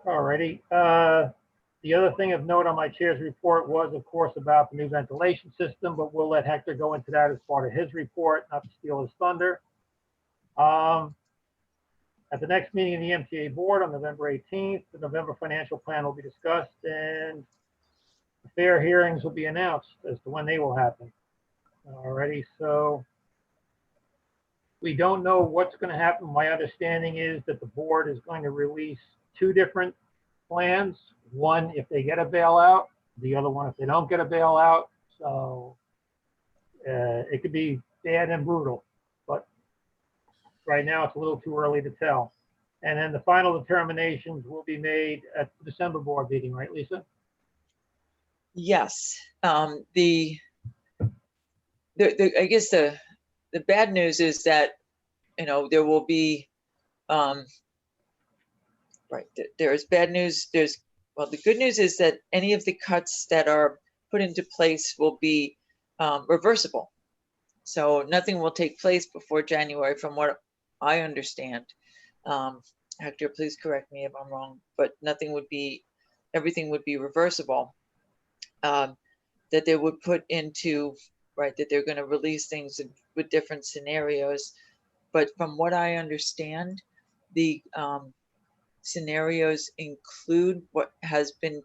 Alrighty. The other thing of note on my chair's report was, of course, about the new ventilation system, but we'll let Hector go into that as part of his report, not to steal his thunder. At the next meeting of the MTA board on November 18th, the November financial plan will be discussed and the fair hearings will be announced as to when they will happen. Alrighty, so we don't know what's going to happen. My understanding is that the board is going to release two different plans. One, if they get a bailout, the other one, if they don't get a bailout. So it could be bad and brutal, but right now it's a little too early to tell. And then the final determinations will be made at the December board meeting, right, Lisa? Yes. I guess the bad news is that, you know, there will be, right, there's bad news. Well, the good news is that any of the cuts that are put into place will be reversible. So nothing will take place before January, from what I understand. Hector, please correct me if I'm wrong, but everything would be reversible. That they would put into, right, that they're going to release things with different scenarios. But from what I understand, the scenarios include what has been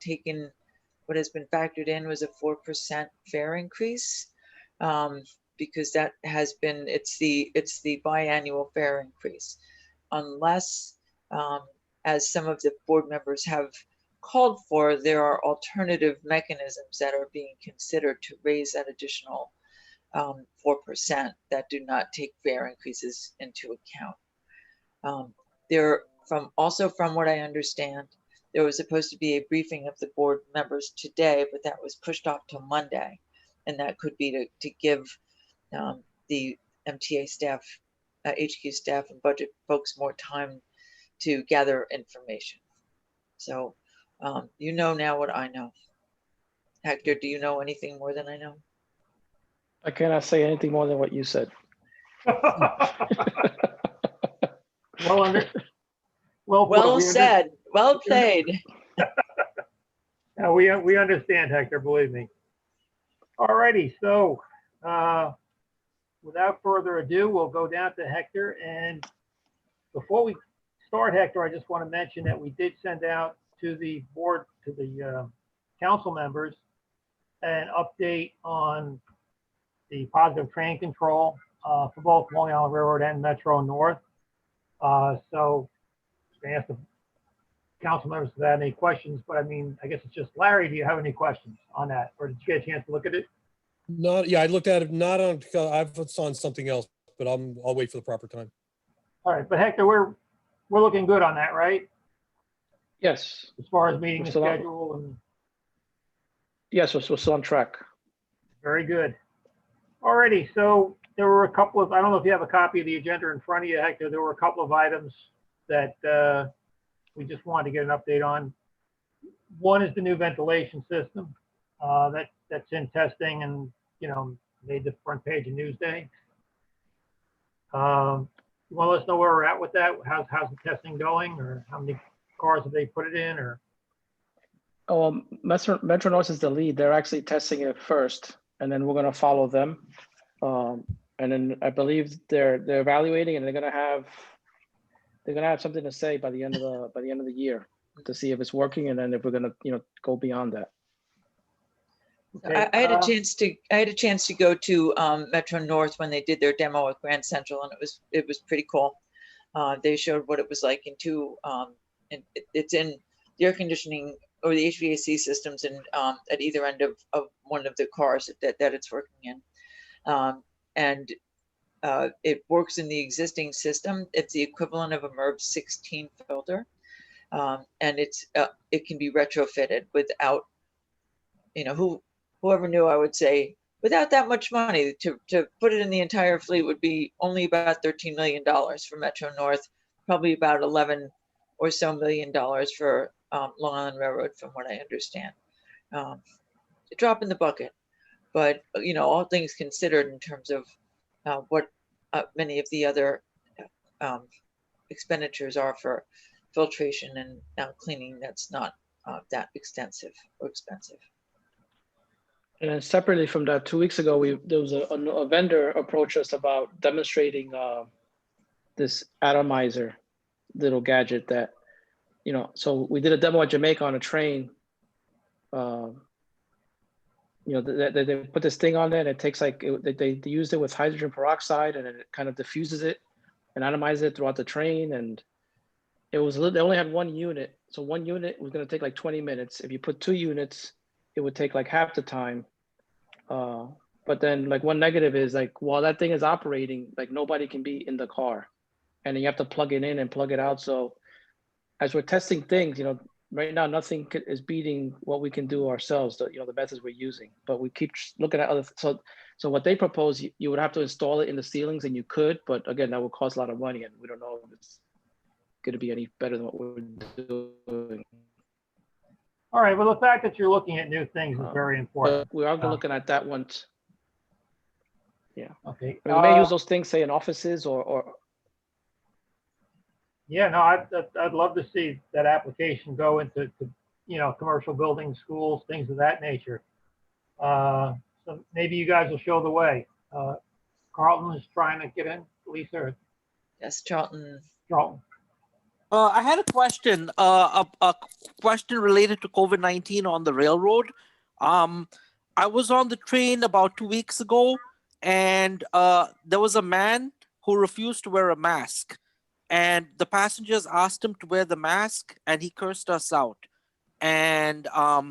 factored in was a 4% fare increase, because that has been, it's the biannual fare increase, unless, as some of the board members have called for, there are alternative mechanisms that are being considered to raise that additional 4% that do not take fare increases into account. From what I understand, there was supposed to be a briefing of the board members today, but that was pushed off till Monday. And that could be to give the MTA staff, HQ staff and budget folks more time to gather information. So you know now what I know. Hector, do you know anything more than I know? I cannot say anything more than what you said. Well said. Well played. No, we understand, Hector, believe me. All righty, so without further ado, we'll go down to Hector. And before we start, Hector, I just want to mention that we did send out to the board, to the council members, an update on the positive train control for both Long Island Railroad and Metro North. So I asked the council members if they had any questions, but I mean, I guess it's just Larry. Do you have any questions on that, or did you get a chance to look at it? Yeah, I looked at it. Not on. I've on something else, but I'll wait for the proper time. All right, but Hector, we're looking good on that, right? Yes. As far as meeting the schedule and. Yes, we're still on track. Very good. Alrighty, so there were a couple of, I don't know if you have a copy of the agenda in front of you, Hector. There were a couple of items that we just wanted to get an update on. One is the new ventilation system that's in testing and, you know, made the front page of Newsday. You want to let us know where we're at with that? How's the testing going, or how many cars have they put it in, or? Metro North is the lead. They're actually testing it first, and then we're going to follow them. And then I believe they're evaluating, and they're going to have something to say by the end of the year to see if it's working, and then if we're going to go beyond that. Okay. I had a chance to go to Metro North when they did their demo at Grand Central, and it was pretty cool. They showed what it was like and it's in the air conditioning or the HVAC systems and at either end of one of the cars that it's working in. And it works in the existing system. It's the equivalent of a MERV 16 filter. And it can be retrofitted without, whoever knew, I would say, without that much money to put it in the entire fleet would be only about $13 million for Metro North, probably about $11 or so million for Long Island Railroad, from what I understand. A drop in the bucket, but all things considered in terms of what many of the other expenditures are for filtration and now cleaning that's not that extensive or expensive. And then separately from that, 2 weeks ago, there was a vendor approached us about demonstrating this atomizer little gadget that, so we did a demo at Jamaica on a train. They put this thing on there and it takes they used it with hydrogen peroxide and it kind of diffuses it and atomizes it throughout the train. And it was, they only had 1 unit. So 1 unit was going to take like 20 minutes. If you put 2 units, it would take like half the time. But then like one negative is like, while that thing is operating, like nobody can be in the car and you have to plug it in and plug it out. So as we're testing things, right now, nothing is beating what we can do ourselves, the methods we're using, but we keep looking at other, so what they propose, you would have to install it in the ceilings and you could, but again, that would cost a lot of money and we don't know if it's going to be any better than what we're doing. All right, well, the fact that you're looking at new things is very important. But we are looking at that one. Yeah. Okay. I mean, we may use those things, say in offices or Yeah, no, I'd love to see that application go into commercial buildings, schools, things of that nature. So maybe you guys will show the way. Carlton is trying to get in. Lisa? Yes, Charlton. Carlton. I had a question, a question related to COVID-19 on the railroad. I was on the train about 2 weeks ago, and there was a man who refused to wear a mask. And the passengers asked him to wear the mask, and he cursed us out. And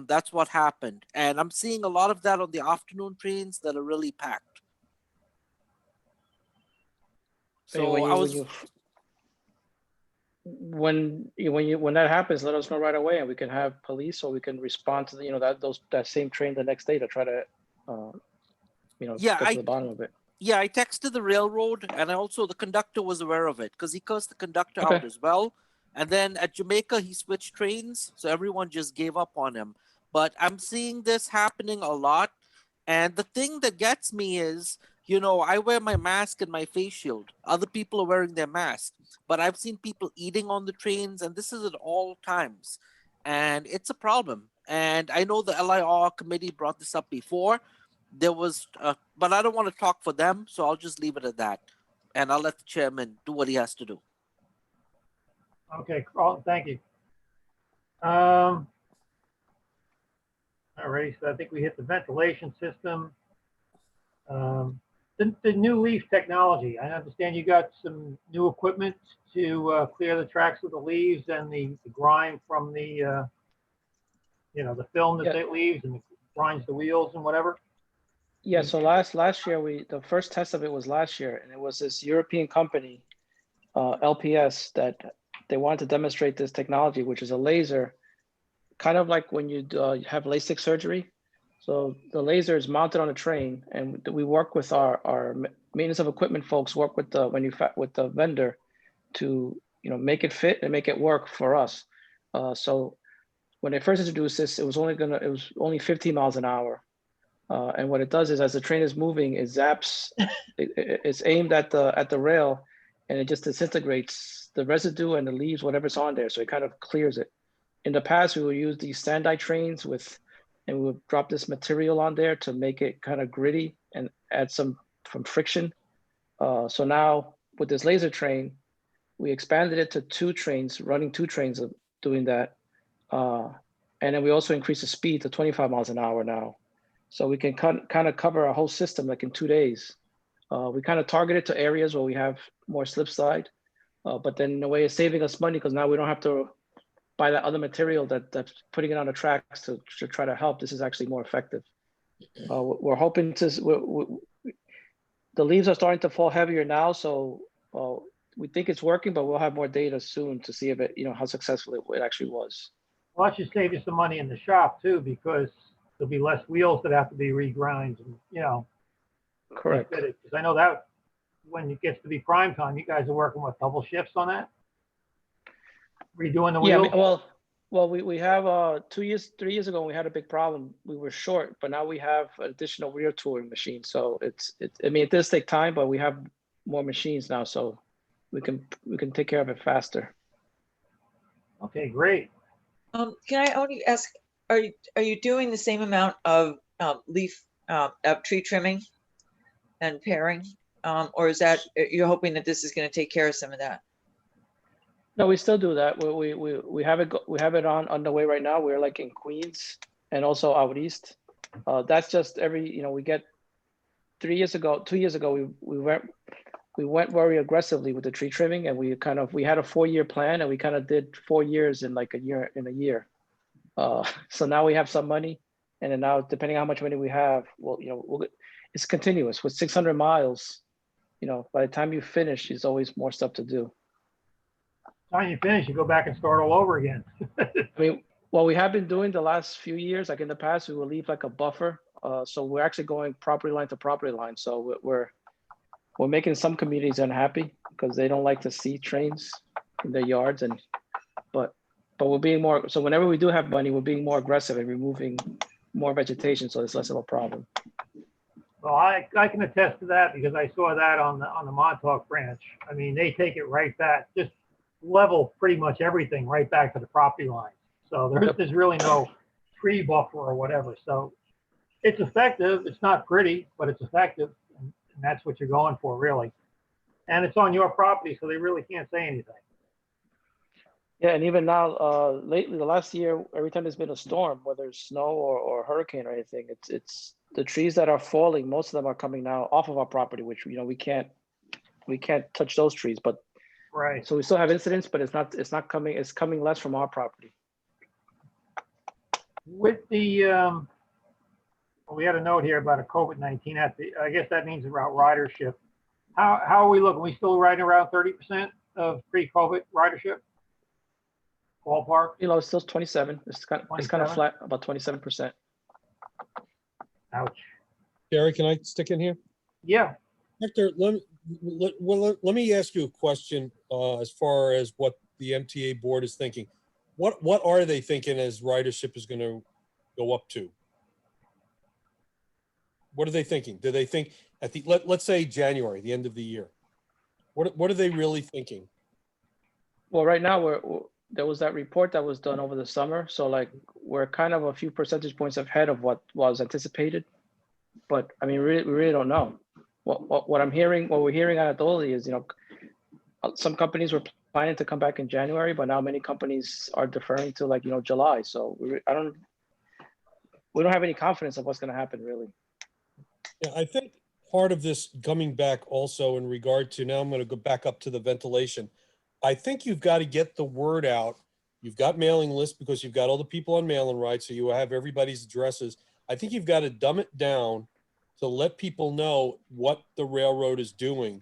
that's what happened. And I'm seeing a lot of that on the afternoon trains that are really packed. So when that happens, let us know right away, and we can have police, or we can respond to that same train the next day to try to get to the bottom of it. Yeah, I texted the railroad, and the conductor was aware of it because he cursed the conductor out as well. And then at Jamaica, he switched trains, so everyone just gave up on him. But I'm seeing this happening a lot. And the thing that gets me is, I wear my mask and my face shield. Other people are wearing their masks. But I've seen people eating on the trains, and this is at all times. And it's a problem. And I know the LIRRCC committee brought this up before. There was, but I don't want to talk for them, so I'll just leave it at that. And I'll let the chairman do what he has to do. Okay, Carlton, thank you. All right, so I think we hit the ventilation system. The new leaf technology. I understand you got some new equipment to clear the tracks of the leaves and the grime from the, the film that it leaves and grinds the wheels and whatever. Yeah, so last year, the first test of it was last year, and it was this European company, LPS, that they wanted to demonstrate this technology, which is a laser, kind of like when you have LASIK surgery. So the laser is mounted on a train, and we work with our maintenance of equipment folks, work with the vendor to make it fit and make it work for us. So when they first introduced this, it was only 15 miles an hour. And what it does is, as the train is moving, it zaps. It's aimed at the rail, and it just disintegrates the residue and the leaves, whatever's on there. So it kind of clears it. In the past, we would use these sandite trains and we would drop this material on there to make it kind of gritty and add some friction. So now with this laser train, we expanded it to 2 trains, running 2 trains of doing that. And then we also increased the speed to 25 miles an hour now. So we can kind of cover our whole system like in 2 days. We kind of targeted to areas where we have more slip slide, but then in a way it's saving us money because now we don't have to buy that other material that's putting it on the tracks to try to help. This is actually more effective. We're hoping the leaves are starting to fall heavier now, so we think it's working, but we'll have more data soon to see if it, how successful it actually was. Well, that should save you some money in the shop too, because there'll be less wheels that have to be regrind and, Correct. Because I know that when it gets to be prime time, you guys are working with double shifts on that? Redoing the wheels? Yeah, well, we have 3 years ago, we had a big problem. We were short, but now we have additional rear touring machines. So it does take time, but we have more machines now, so we can take care of it faster. Okay, great. Can I only ask, are you doing the same amount of leaf of tree trimming and paring, or is that you're hoping that this is going to take care of some of that? No, we still do that. We have it we have it on the way right now. We're like in Queens and also out east. That's just every, we get 2 years ago, we went very aggressively with the tree trimming, and we had a 4-year plan, and we kind of did 4 years in like a year. So now we have some money, and then now depending on how much money we have, it's continuous with 600 miles. By the time you finish, there's always more stuff to do. Time you finish, you go back and start all over again. I mean, what we have been doing the last few years, like in the past, we will leave like a buffer. So we're actually going property line to property line. So we're making some communities unhappy because they don't like to see trains in their yards, but we're being more. So whenever we do have money, we're being more aggressive and removing more vegetation, so it's less of a problem. Well, I can attest to that because I saw that on the Montauk branch. I mean, they take it right back, just level pretty much everything right back to the property line. So there's really no tree buffer or whatever. So it's effective. It's not pretty, but it's effective. And that's what you're going for, really. And it's on your property, so they really can't say anything. Yeah, and even now, lately, the last year, every time there's been a storm, whether it's snow or hurricane or anything, it's the trees that are falling. Most of them are coming now off of our property, which we can't touch those trees. But right. So we still have incidents, but it's not coming. It's coming less from our property. With the we had a note here about a COVID-19 I guess that means about ridership. How are we looking? We still riding around 30% of pre-COVID ridership? Ballpark? It's still 27. It's kind of flat, about 27%. Ouch. Gary, can I stick in here? Yeah. Hector, let me ask you a question as far as what the MTA board is thinking. What are they thinking as ridership is going to go up to? What are they thinking? Do they think at the let's say January, the end of the year? What are they really thinking? Well, right now there was that report that was done over the summer, so like we're kind of a few percentage points ahead of what was anticipated. But I mean, we really don't know. What we're hearing anecdotally is, some companies were planning to come back in January, but now many companies are deferring to like, July. So we don't have any confidence of what's going to happen, really. Yeah, I think part of this coming back also in regard to, now I'm going to go back up to the ventilation. I think you've got to get the word out. You've got mailing lists because you've got all the people on mailing rights, so you have everybody's addresses. I think you've got to dumb it down to let people know what the railroad is doing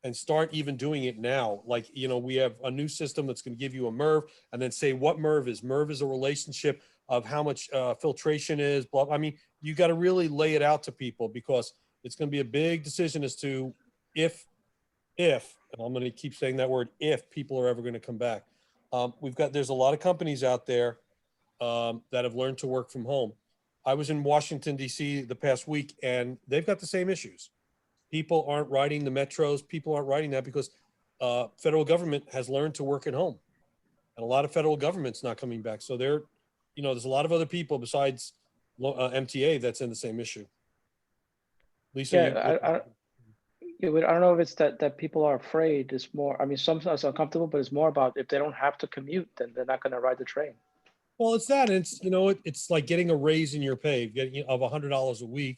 and start even doing it now. Like, we have a new system that's going to give you a MERV and then say what MERV is. MERV is a relationship of how much filtration is, blah. I mean, you got to really lay it out to people because it's going to be a big decision as to if, and I'm going to keep saying that word, if people are ever going to come back. There's a lot of companies out there that have learned to work from home. I was in Washington, D.C. the past week, and they've got the same issues. People aren't riding the metros. People aren't riding that because federal government has learned to work at home. And a lot of federal government's not coming back. So there's a lot of other people besides MTA that's in the same issue. Lisa? Yeah, I don't know if it's that people are afraid. It's more, I mean, some are uncomfortable, but it's more about if they don't have to commute, then they're not going to ride the train. Well, it's that. It's, it's like getting a raise in your pay, getting of $100 a week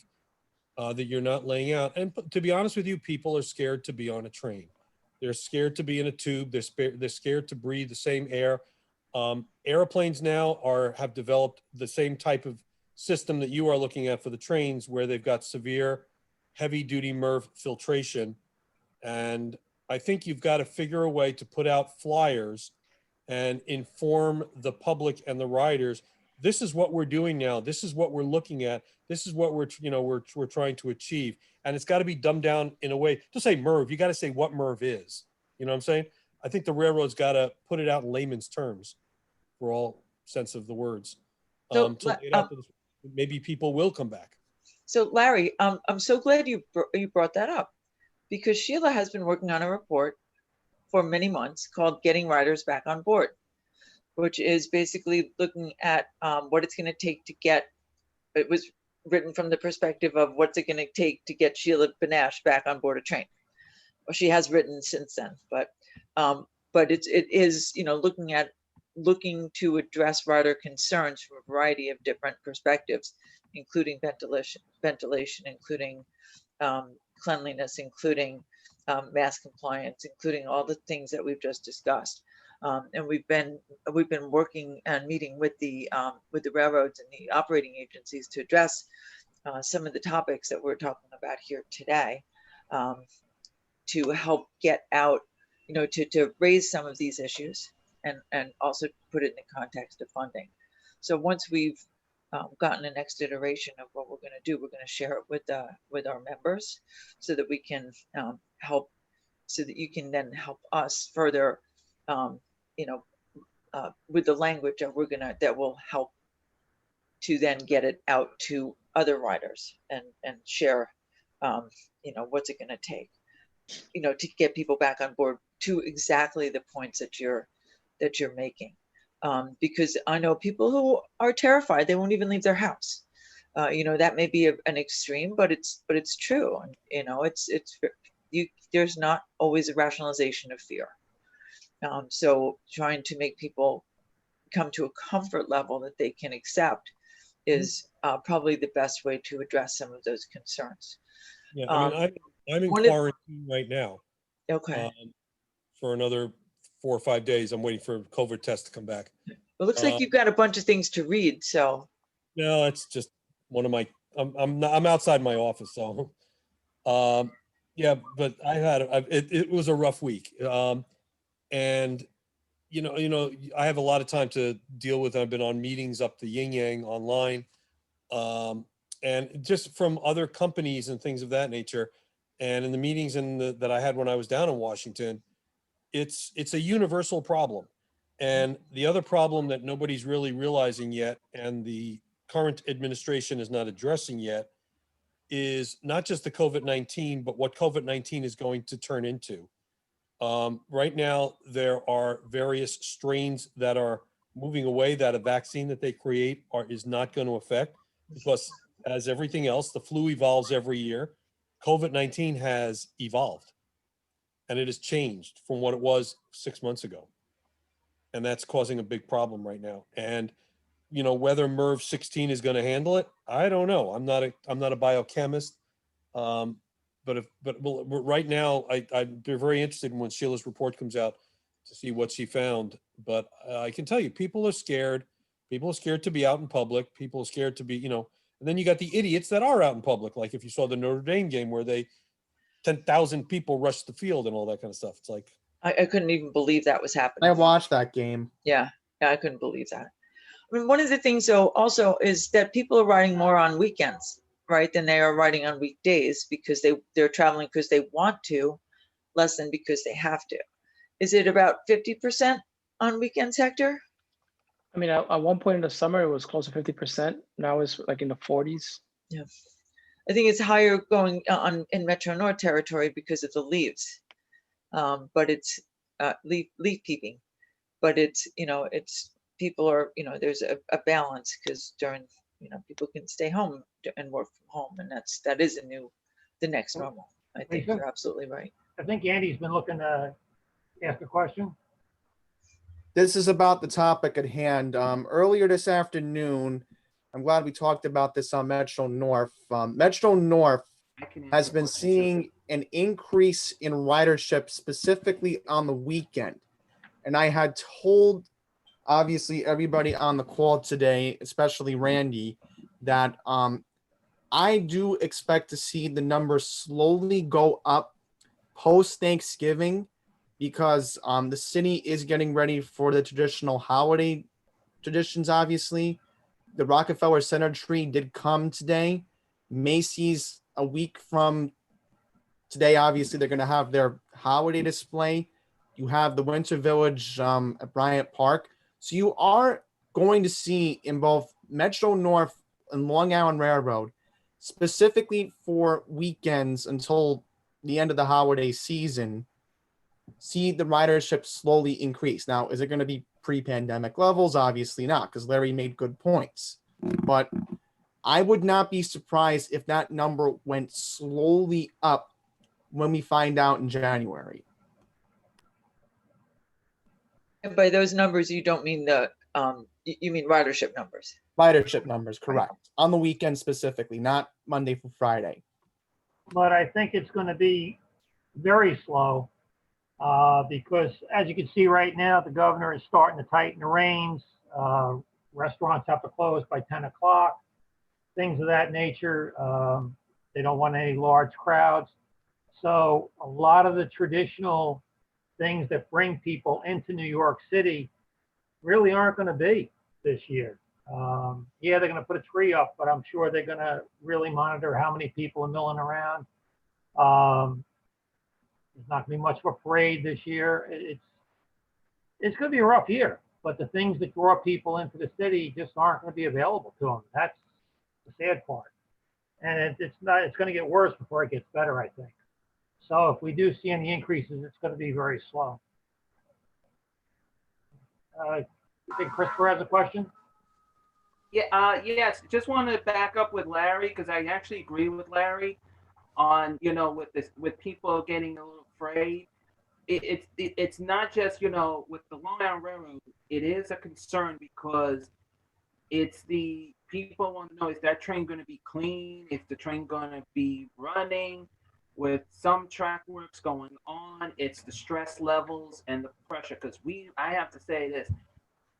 that you're not laying out. And to be honest with you, people are scared to be on a train. They're scared to be in a tube. They're scared to breathe the same air. Airplanes now have developed the same type of system that you are looking at for the trains, where they've got severe heavy duty MERV filtration. And I think you've got to figure a way to put out flyers and inform the public and the riders. This is what we're doing now. This is what we're looking at. This is what we're trying to achieve. And it's got to be dumbed down in a way to say MERV. You got to say what MERV is. You know what I'm saying? I think the railroad's got to put it out in layman's terms for all sense of the words. So, maybe people will come back. So Larry, I'm so glad you brought that up, because Sheila has been working on a report for many months called Getting Riders Back on Board, which is basically looking at what it's going to take to get, it was written from the perspective of what's it going to take to get Sheila Banash back on board a train. Well, she has written since then, but it is, you know, looking to address rider concerns from a variety of different perspectives, including ventilation, including cleanliness, including mask compliance, including all the things that we've just discussed. And we've been working and meeting with the railroads and the operating agencies to address some of the topics that we're talking about here today, to help get out, you know, to raise some of these issues and also put it in the context of funding. So once we've gotten the next iteration of what we're going to do, we're going to share it with our members so that we can help, so that you can then help us further, you know, with the language that will help to then get it out to other riders and share, you know, what's it going to take, you know, to get people back on board to exactly the points that you're making. Because I know people who are terrified, they won't even leave their house. You know, that may be an extreme, but it's true. And, you know, there's not always a rationalization of fear. So trying to make people come to a comfort level that they can accept is probably the best way to address some of those concerns. Yeah, I mean, I'm in quarantine right now. Okay. For another 4 or 5 days. I'm waiting for a COVID test to come back. It looks like you've got a bunch of things to read. So. No, it's just one of my. I'm outside my office, so. Yeah, but it was a rough week, and you know, I have a lot of time to deal with. I've been on meetings up the yin yang online, and just from other companies and things of that nature, and in the meetings that I had when I was down in Washington, it's a universal problem. And the other problem that nobody's really realizing yet, and the current administration is not addressing yet, is not just the COVID-19, but what COVID-19 is going to turn into. Right now, there are various strains that are moving away that a vaccine that they create is not going to affect, because as everything else, the flu evolves every year. COVID-19 has evolved, and it has changed from what it was 6 months ago. And that's causing a big problem right now. And, you know, whether MERV 16 is going to handle it, I don't know. I'm not a biochemist. But right now, I'd be very interested in when Sheila's report comes out to see what she found. But I can tell you, people are scared. People are scared to be out in public. People are scared to be, you know, and then you got the idiots that are out in public. Like if you saw the Notre Dame game where 10,000 people rushed the field and all that kind of stuff. It's like, I couldn't even believe that was happening. I watched that game. Yeah, I couldn't believe that. I mean, one of the things though also is that people are riding more on weekends, right, than they are riding on weekdays, because they're traveling because they want to, less than because they have to. Is it about 50% on weekends, Hector? I mean, at one point in the summer, it was close to 50%. Now it's like in the 40s. Yeah, I think it's higher going in Metro North territory because of the leaves, but it's leaf peeping. But it's, you know, it's people are, you know, there's a balance, because during, you know, people can stay home and work from home, and that is the next normal. I think you're absolutely right. I think Andy's been looking to ask a question. This is about the topic at hand. Earlier this afternoon, I'm glad we talked about this on Metro North. Metro North has been seeing an increase in ridership, specifically on the weekend. And I had told, obviously, everybody on the call today, especially Randy, that I do expect to see the numbers slowly go up post-Thanksgiving, because the city is getting ready for the traditional holiday traditions, obviously. The Rockefeller Center tree did come today. Macy's, a week from today, obviously, they're going to have their holiday display. You have the Winter Village at Bryant Park. So you are going to see in both Metro North and Long Island Railroad, specifically for weekends until the end of the holiday season, see the ridership slowly increase. Now, is it going to be pre-pandemic levels? Obviously not, because Larry made good points. But I would not be surprised if that number went slowly up when we find out in January. And by those numbers, you don't mean the, you mean ridership numbers. Ridership numbers, correct. On the weekend specifically, not Monday through Friday. But I think it's going to be very slow because as you can see right now, the governor is starting to tighten the reins. Restaurants have to close by 10 o'clock, things of that nature. They don't want any large crowds. So a lot of the traditional things that bring people into New York City really aren't going to be this year. Yeah, they're going to put a tree up, but I'm sure they're going to really monitor how many people are milling around. There's not going to be much of a parade this year. It's going to be a rough year, but the things that draw people into the city just aren't going to be available to them. That's the sad part. And it's going to get worse before it gets better, I think. So if we do see any increases, it's going to be very slow. I think Christopher has a question. Yeah, yes, just wanted to back up with Larry because I actually agree with Larry on, with people getting a little afraid. It's not just, with the Long Island Railroad, it is a concern because it's the people want to know, is that train going to be clean? Is the train going to be running? With some track works going on, it's the stress levels and the pressure. Because I have to say this,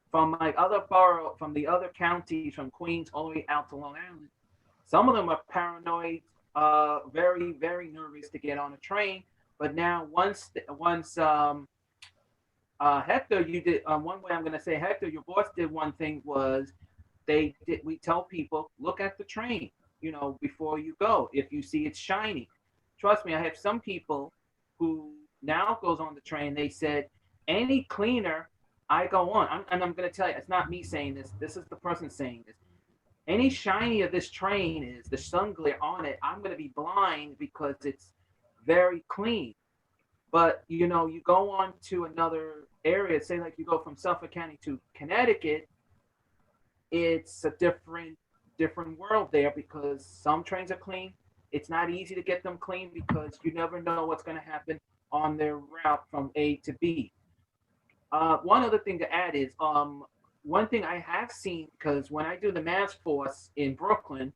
from my other borough, from the other counties, from Queens all the way out to Long Island, some of them are paranoid, very, very nervous to get on a train. But now once Hector, you did one way I'm going to say, Hector, your boss did one thing was we tell people, look at the train, before you go. If you see it's shiny. Trust me, I have some people who now goes on the train. They said, any cleaner I go on, and I'm going to tell you, it's not me saying this. This is the person saying this. Any shiny of this train is the sun glare on it. I'm going to be blind because it's very clean. But, you go on to another area, say like you go from Suffolk County to Connecticut, it's a different world there because some trains are clean. It's not easy to get them clean because you never know what's going to happen on their route from A to B. One other thing to add is one thing I have seen, because when I do the mass force in Brooklyn,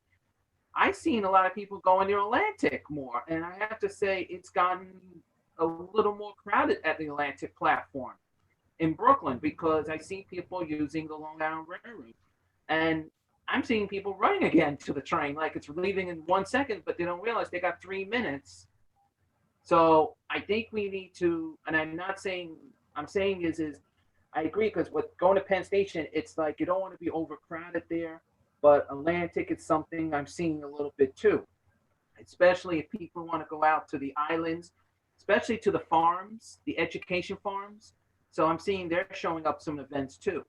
I've seen a lot of people going near Atlantic more. And I have to say it's gotten a little more crowded at the Atlantic platform in Brooklyn because I see people using the Long Island Railroad. And I'm seeing people running again to the train like it's leaving in 1 second, but they don't realize they got 3 minutes. So I think we need to, and I'm saying is I agree because with going to Penn Station, it's like you don't want to be overcrowded there, but Atlantic is something I'm seeing a little bit too, especially if people want to go out to the islands, especially to the farms, the education farms. So I'm seeing they're showing up some events too.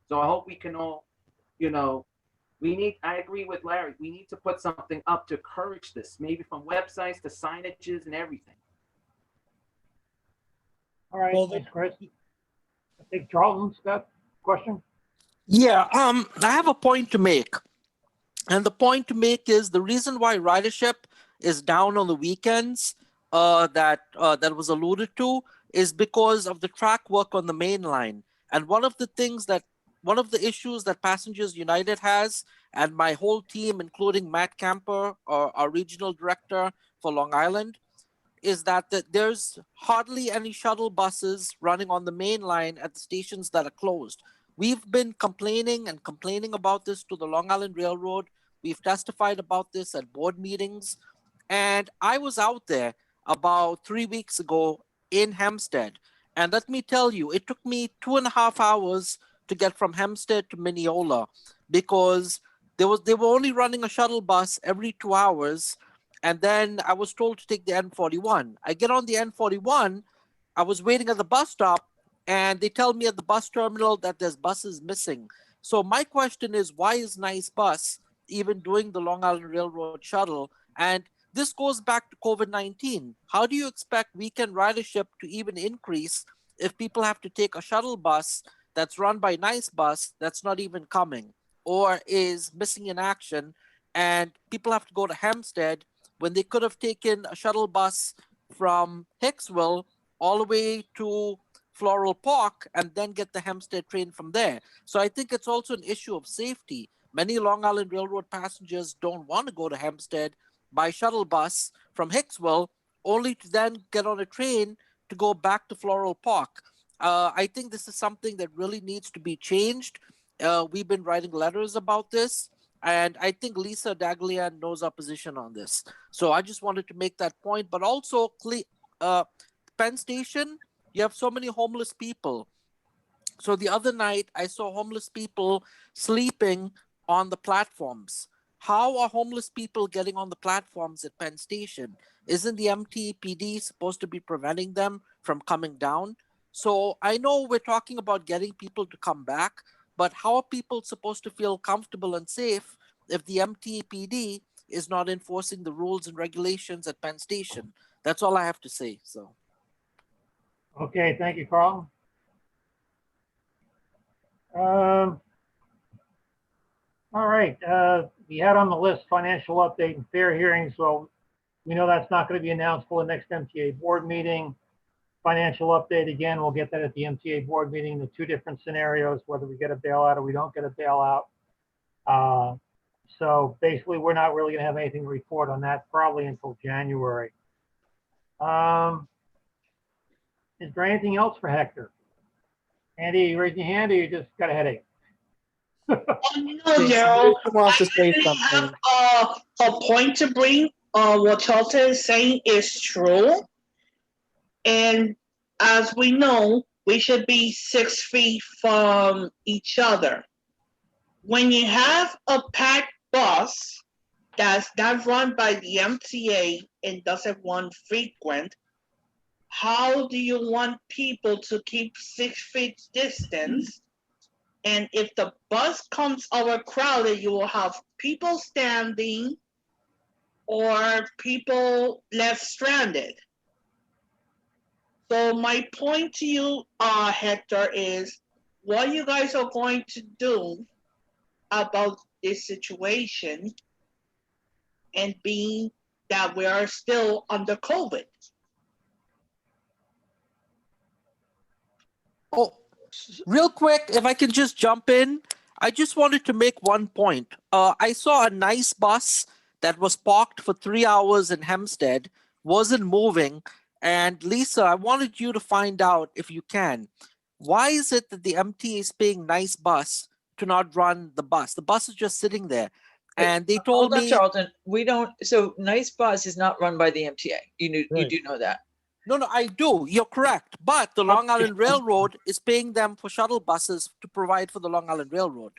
So I hope we can all, I agree with Larry, we need to put something up to encourage this, maybe from websites to signages and everything. All right, Well, thanks, Chris. I think Charlton's got a question. Yeah, I have a point to make. And the point to make is the reason why ridership is down on the weekends that was alluded to is because of the track work on the main line. And one of the issues that Passengers United has, and my whole team, including Matt Camper, our regional director for Long Island, is that there's hardly any shuttle buses running on the main line at the stations that are closed. We've been complaining about this to the Long Island Railroad. We've testified about this at board meetings. And I was out there about 3 weeks ago in Hempstead. And let me tell you, it took me 2.5 hours to get from Hempstead to Mineola because they were only running a shuttle bus every 2 hours. And then I was told to take the N41. I get on the N41. I was waiting at the bus stop and they tell me at the bus terminal that there's buses missing. So my question is, why is Nice Bus even doing the Long Island Railroad shuttle? And this goes back to COVID-19. How do you expect weekend ridership to even increase if people have to take a shuttle bus that's run by Nice Bus that's not even coming or is missing in action, and people have to go to Hempstead when they could have taken a shuttle bus from Hicksville all the way to Floral Park and then get the Hempstead train from there. So I think it's also an issue of safety. Many Long Island Railroad passengers don't want to go to Hempstead by shuttle bus from Hicksville, only to then get on a train to go back to Floral Park. I think this is something that really needs to be changed. We've been writing letters about this, and I think Lisa Daglian knows our position on this. So I just wanted to make that point. But also, Penn Station, you have so many homeless people. So the other night, I saw homeless people sleeping on the platforms. How are homeless people getting on the platforms at Penn Station? Isn't the MTPD supposed to be preventing them from coming down? So I know we're talking about getting people to come back, but how are people supposed to feel comfortable and safe if the MTPD is not enforcing the rules and regulations at Penn Station? That's all I have to say. So. Okay, thank you, Carl. All right, we had on the list financial update and fair hearings. So we know that's not going to be announced for the next MTA board meeting. Financial update, again, we'll get that at the MTA board meeting, the two different scenarios, whether we get a bailout or we don't get a bailout. So basically, we're not really going to have anything to report on that probably until January. Is there anything else for Hector? Andy, you raise your hand or you just got a headache? No, Gerald. Jason wants to say I something. have a point to bring. What Charlton is saying is true. And as we know, we should be 6 feet from each other. When you have a packed bus that's not run by the MTA and doesn't run frequent, how do you want people to keep 6 feet distance? And if the bus comes overcrowded, you will have people standing or people left stranded. So my point to you, Hector, is what you guys are going to do about this situation, and being that we are still under COVID. Oh, real quick, if I can just jump in, I just wanted to make one point. I saw a Nice bus that was parked for 3 hours in Hempstead, wasn't moving. And Lisa, I wanted you to find out, if you can, why is it that the MTA is paying Nice bus to not run the bus? The bus is just sitting there. And they told Hold on, me, Charlton, we don't, so Nice Bus is not run by the MTA. You Right. do know that. no, I do. You're correct. But the Long Island Railroad is paying them for shuttle buses to provide for the Long Island Railroad.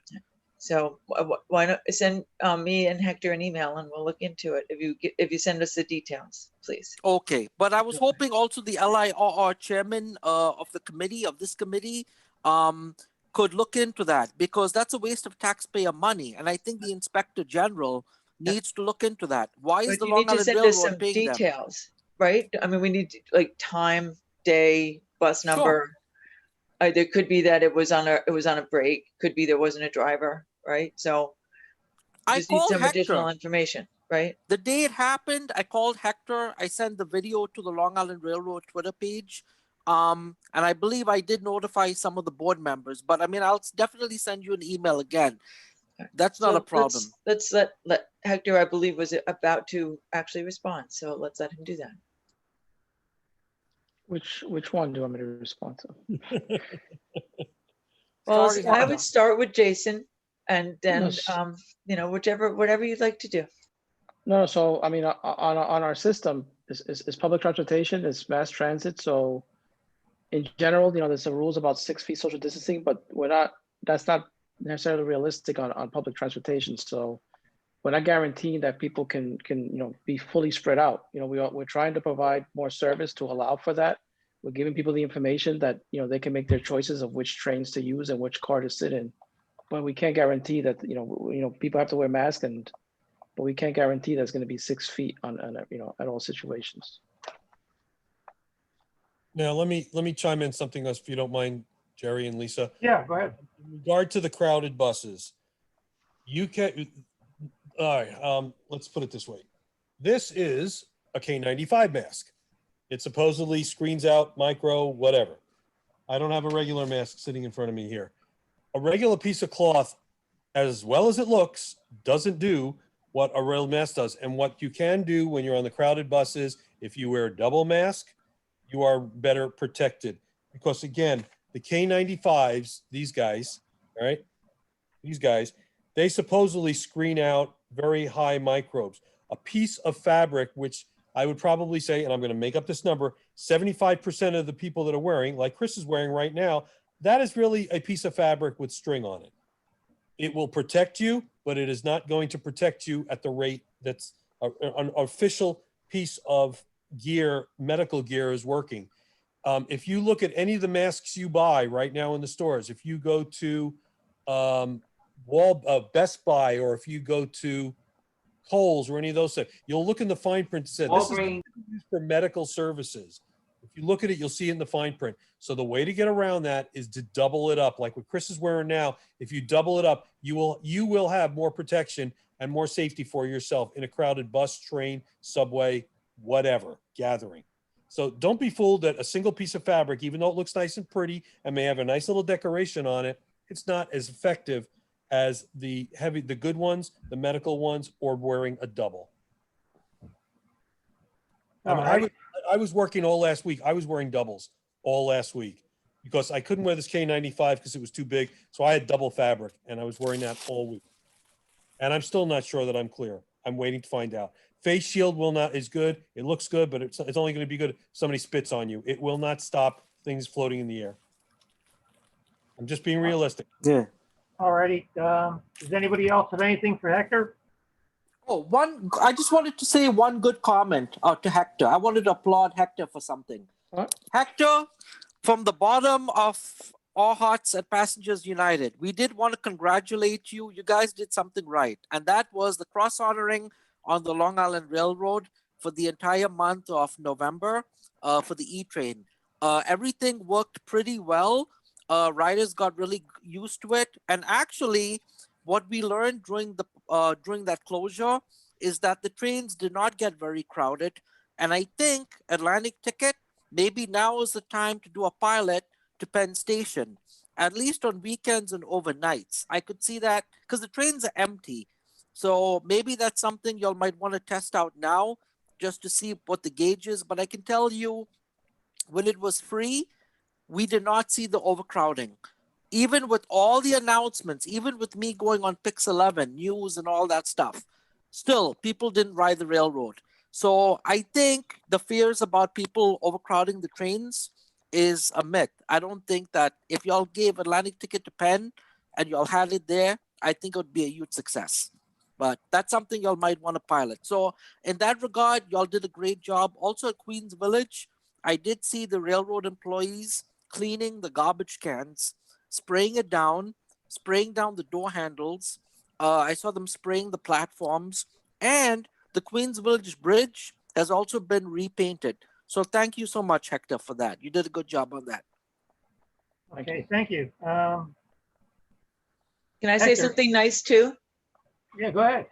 So why not send me and Hector an email and we'll look into it if you send us the details, please. Okay, but I was hoping also the LIRR chairman of this committee could look into that, because that's a waste of taxpayer money. And I think the inspector general needs to look into that. Why is But the you Long need to Island send us Railroad some paying them? details, right? I mean, we need like time, day, bus Sure. number. There could be that it was on a break. Could be there wasn't a driver, right? So I just need called some additional Hector. information, right? The day it happened, I called Hector. I sent the video to the Long Island Railroad Twitter page. And I believe I did notify some of the board members, but I mean, I'll definitely send you an email again. That's not So a problem. Let's let Hector, I believe, was about to actually respond. So let's let him do that. Which one do you want me to respond to? Well, Starting I with would John. start with Jason, and then Yes. whatever you'd like to do. No, so I mean, on our system is public transportation, is mass transit. So in general, there's some rules about 6 feet social distancing, but that's not necessarily realistic on public transportation. So we're not guaranteeing that people can be fully spread out. We're trying to provide more service to allow for that. We're giving people the information that they can make their choices of which trains to use and which car to sit in. But we can't guarantee that people have to wear masks, but we can't guarantee that's going to be 6 feet on at all situations. Now, let me chime in something else, if you don't mind, Jerry and Lisa. Yeah, go ahead. In regard to the crowded buses, you can, all right, let's put it this way. This is a K95 mask. It supposedly screens out micro, whatever. I don't have a regular mask sitting in front of me here. A regular piece of cloth, as well as it looks, doesn't do what a real mask does. And what you can do when you're on the crowded buses, if you wear a double mask, you are better protected. Because again, the K95s, these guys, all right, these guys, they supposedly screen out very high microbes. A piece of fabric, which I would probably say, and I'm going to make up this number, 75% of the people that are wearing, like Chris is wearing right now, that is really a piece of fabric with string on it. It will protect you, but it is not going to protect you at the rate that's an official piece of gear, medical gear is working. If you look at any of the masks you buy right now in the stores, if you go to Best Buy, or if you go to Kohl's or any of those things, you'll look in the fine print. It said this is used for medical services. If you look at it, you'll see it in the fine print. So the way to get around that is to double it up, like what Chris is wearing now. If you double it up, you will have more protection and more safety for yourself in a crowded bus, train, subway, whatever gathering. So don't be fooled that a single piece of fabric, even though it looks nice and pretty and may have a nice little decoration on it, it's not as effective as the good ones, the medical ones, or wearing a double. I was working all last week. I was wearing doubles all last week because I couldn't wear this K95 because it was too big. So I had double fabric and I was wearing that all week. And I'm still not sure that I'm clear. I'm waiting to find out. Face shield is good. It looks good, but it's only going to be good if somebody spits on you. It will not stop things floating in the air. I'm just being realistic. Yeah. All righty. Does anybody else have anything for Hector? Oh, I just wanted to say one good comment to Hector. I wanted to applaud Hector for something. What? Hector, from the bottom of our hearts at Passengers United, we did want to congratulate you. You guys did something right. And that was the cross honoring on the Long Island Railroad for the entire month of November for the E-Train. Everything worked pretty well. Riders got really used to it. And actually, what we learned during that closure is that the trains did not get very crowded. And I think Atlantic Ticket, maybe now is the time to do a pilot to Penn Station, at least on weekends and overnights. I could see that because the trains are empty. So maybe that's something y'all might want to test out now just to see what the gauge is. But I can tell you, when it was free, we did not see the overcrowding. Even with all the announcements, even with me going on Pix 11, news and all that stuff, still people didn't ride the railroad. So I think the fears about people overcrowding the trains is a myth. I don't think that if y'all gave Atlantic Ticket to Penn and y'all had it there, I think it would be a huge success. But that's something y'all might want to pilot. So in that regard, y'all did a great job. Also at Queens Village, I did see the railroad employees cleaning the garbage cans, spraying it down, spraying down the door handles. I saw them spraying the platforms, and the Queens Village Bridge has also been repainted. So thank you so much, Hector, for that. You did a good job on that. Okay, thank you. Can I say Hector. something nice too? Yeah, go ahead.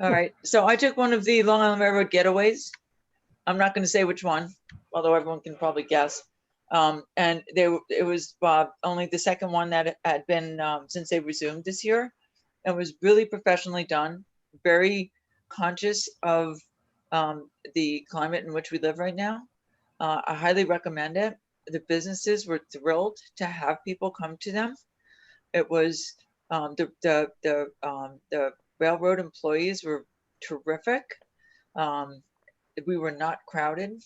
All right. So I took one of the Long Island Railroad getaways. I'm not going to say which one, although everyone can probably guess. And it was only the second one that had been since they resumed this year. It was really professionally done, very conscious of the climate in which we live right now. I highly recommend it. The businesses were thrilled to have people come to them. It was the railroad employees were terrific. We were not crowded.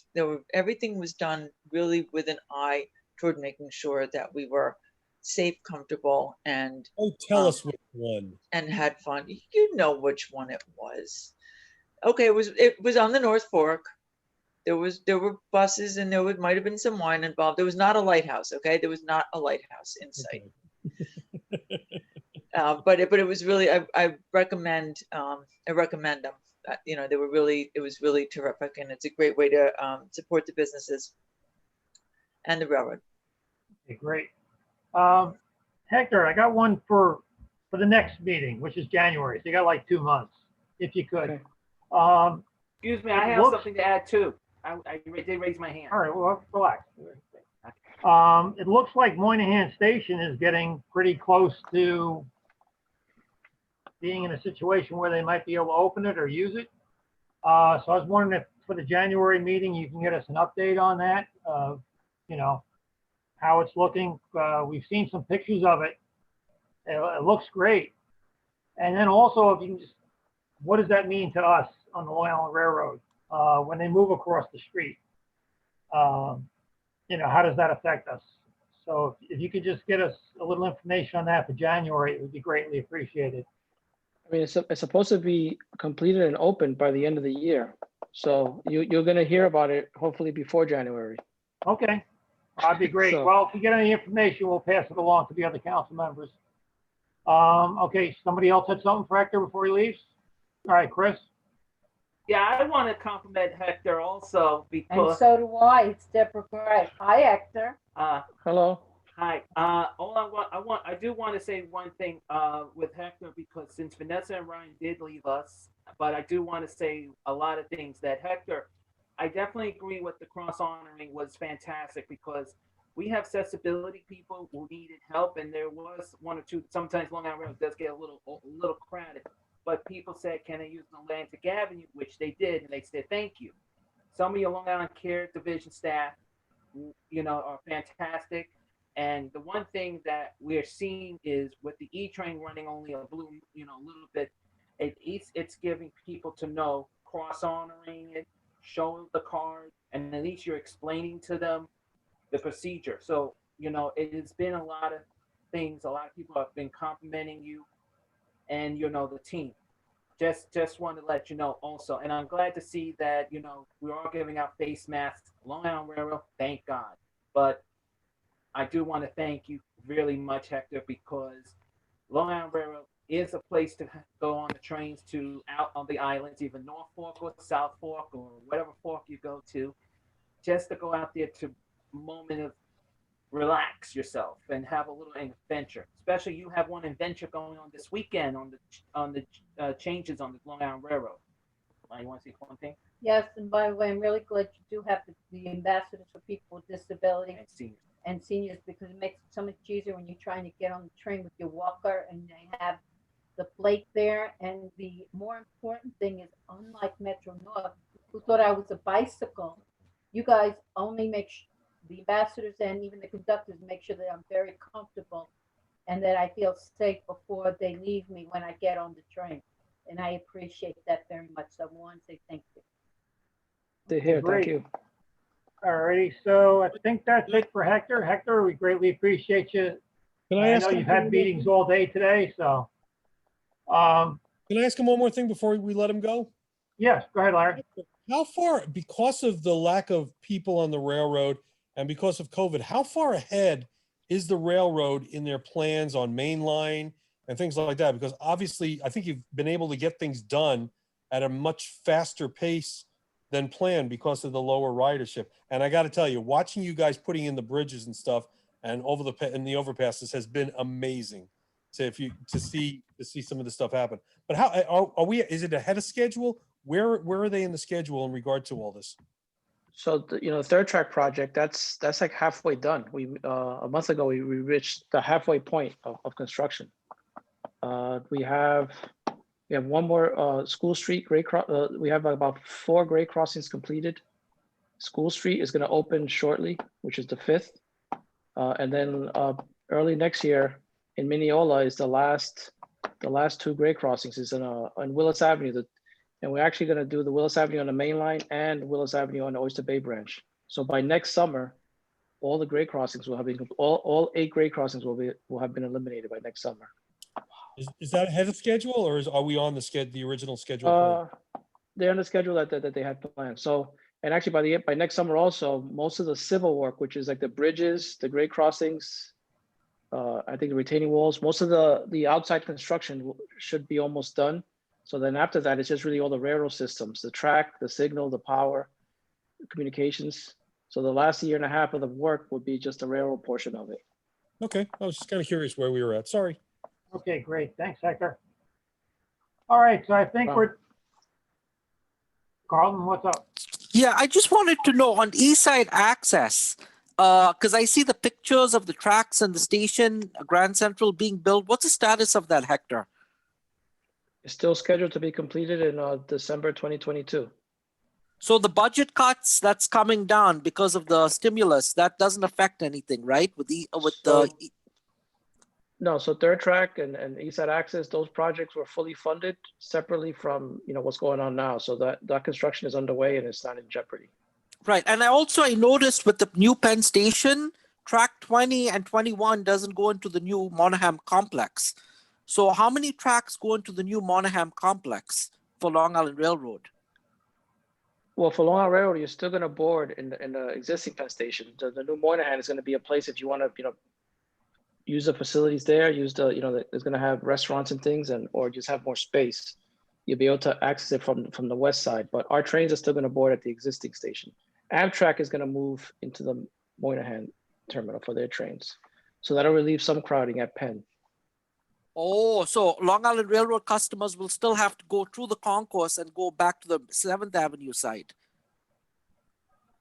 Everything was done really with an eye toward making sure that we were safe, comfortable, and tell us which one. And had fun. You know which one it was. Okay, it was on the North Fork. There were buses, and might have been some wine involved. There was not a lighthouse. Okay, there was not a lighthouse in sight. Okay. But it was really I recommend them. It was really terrific, and it's a great way to support the businesses. and the railroad. Okay, great. Hector, I got one for the next meeting, which is January. So you got like 2 months, if you could. Okay. Excuse me, I have Looks- something to add too. I did raise my hand. All right, well, relax. It looks like Moynihan Station is getting pretty close to being in a situation where they might be able to open it or use it. So I was wondering if for the January meeting, you can get us an update on that, you know, how it's looking. We've seen some pictures of it. It looks great. And then also, if you can just, what does that mean to us on the Long Island Railroad when they move across the street? You know, how does that affect us? So if you could just get us a little information on that for January, it would be greatly appreciated. I mean, it's supposed to be completed and open by the end of the year. So you're going to hear about it hopefully before January. Okay, that'd be great. So- Well, if you get any information, we'll pass it along to the other council members. Okay, somebody else had something for Hector before he leaves? All right, Chris? Yeah, I want to compliment Hector also And because so do I. It's Deborah Gray. Hi, Hector. Hello. hi. I do want to say one thing with Hector because since Vanessa and Ryan did leave us, but I do want to say a lot of things that Hector, I definitely agree with the cross honoring was fantastic because we have accessibility people who needed help, and there was one or two. Sometimes Long Island Railroad does get a little crowded, but people said, "Can I use the Atlantic Avenue?" Which they did, and they said, "Thank you." Some of your Long Island Care Division staff, you know, are fantastic. And the one thing that we're seeing is with the E-train running only a blue, you know, a little bit, it's giving people to know cross honoring it, showing the card, and at least you're explaining to them the procedure. So, you know, it has been a lot of things. A lot of people have been complimenting you and, you know, the team. Just want to let you know also. And I'm glad to see that, you know, we are giving out face masks. Long Island Railroad, thank God. But I do want to thank you really much, Hector, because Long Island Railroad is a place to go on the trains to out on the islands, either North Fork or South Fork or whatever fork you go to, just to go out there to moment of relax yourself and have a little adventure. Especially you have one adventure going on this weekend on the changes on the Long Island Railroad. You want to say one thing? Yes, and by the way, I'm really glad you do have the ambassadors for people with disabilities And seniors. and seniors because it makes it so much easier when you're trying to get on the train with your walker and they have the plate there. And the more important thing is, unlike Metro North, who thought I was a bicycle, you guys only make the ambassadors and even the conductors make sure that I'm very comfortable and that I feel safe before they leave me when I get on the train. And I appreciate that very much. So I want to say thank you. They're here. Great. Thank you. All righty, so I think that's it for Hector. Hector, we greatly appreciate you. Can I I ask know him you've one had more- meetings all day today, so. Can I ask him one more thing before we let him go? Yes, go ahead, Larry. How far, because of the lack of people on the railroad and because of COVID, how far ahead is the railroad in their plans on main line and things like that? Because obviously, I think you've been able to get things done at a much faster pace than planned because of the lower ridership. And I got to tell you, watching you guys putting in the bridges and stuff and in the overpasses has been amazing. To see some of the stuff happen. But how are we? Is it ahead of schedule? Where are they in the schedule in regard to all this? So the third track project, that's like halfway done. We a month ago we reached the halfway point of construction. We have one more School Street grade we have about 4 grade crossings completed. School Street is going to open shortly, which is the 5th, and then early next year in Mineola is the last 2 grade crossings is on Willis Avenue. And we're actually going to do the Willis Avenue on the main line and Willis Avenue on the Oyster Bay branch. So by next summer, all the grade crossings will have been all 8 grade crossings will have been eliminated by next summer. Is that ahead of schedule, or are we on the original schedule? They're on the schedule that they had planned. So, and actually by next summer also, most of the civil work, which is like the bridges, the grade crossings, I think the retaining walls, most of the outside construction should be almost done. So then after that, it's just really all the railroad systems, the track, the signal, the power, the communications. So the last year and a half of the work would be just the railroad portion of it. Okay, I was just kind of curious where we were at. Sorry. Okay, great. Thanks, Hector. All right, so I think we're, Carlton, what's up? Yeah, I just wanted to know on East Side Access, because I see the pictures of the tracks and the station, Grand Central being built. What's the status of that, Hector? It's still scheduled to be completed in December 2022. So the budget cuts that's coming down because of the stimulus, that doesn't affect anything, right? No, so third track and East Side Access, those projects were fully funded separately from, you know, what's going on now. So that construction is underway and it's not in jeopardy. Right. And I noticed with the new Penn Station, track 20 and 21 doesn't go into the new Monaghan complex. So how many tracks go into the new Monaghan complex for Long Island Railroad? Well, for Long Island Railroad, you're still going to board in the existing Penn Station. The new Moynihan is going to be a place if you want to, you know, use the facilities there, use the, you know, it's going to have restaurants and things, and or just have more space. You'll be able to access it from the west side. But our trains are still going to board at the existing station. Amtrak is going to move into the Moynihan terminal for their trains. So that'll relieve some crowding at Penn. Oh, so Long Island Railroad customers will still have to go through the concourse and go back to the 7th Avenue side.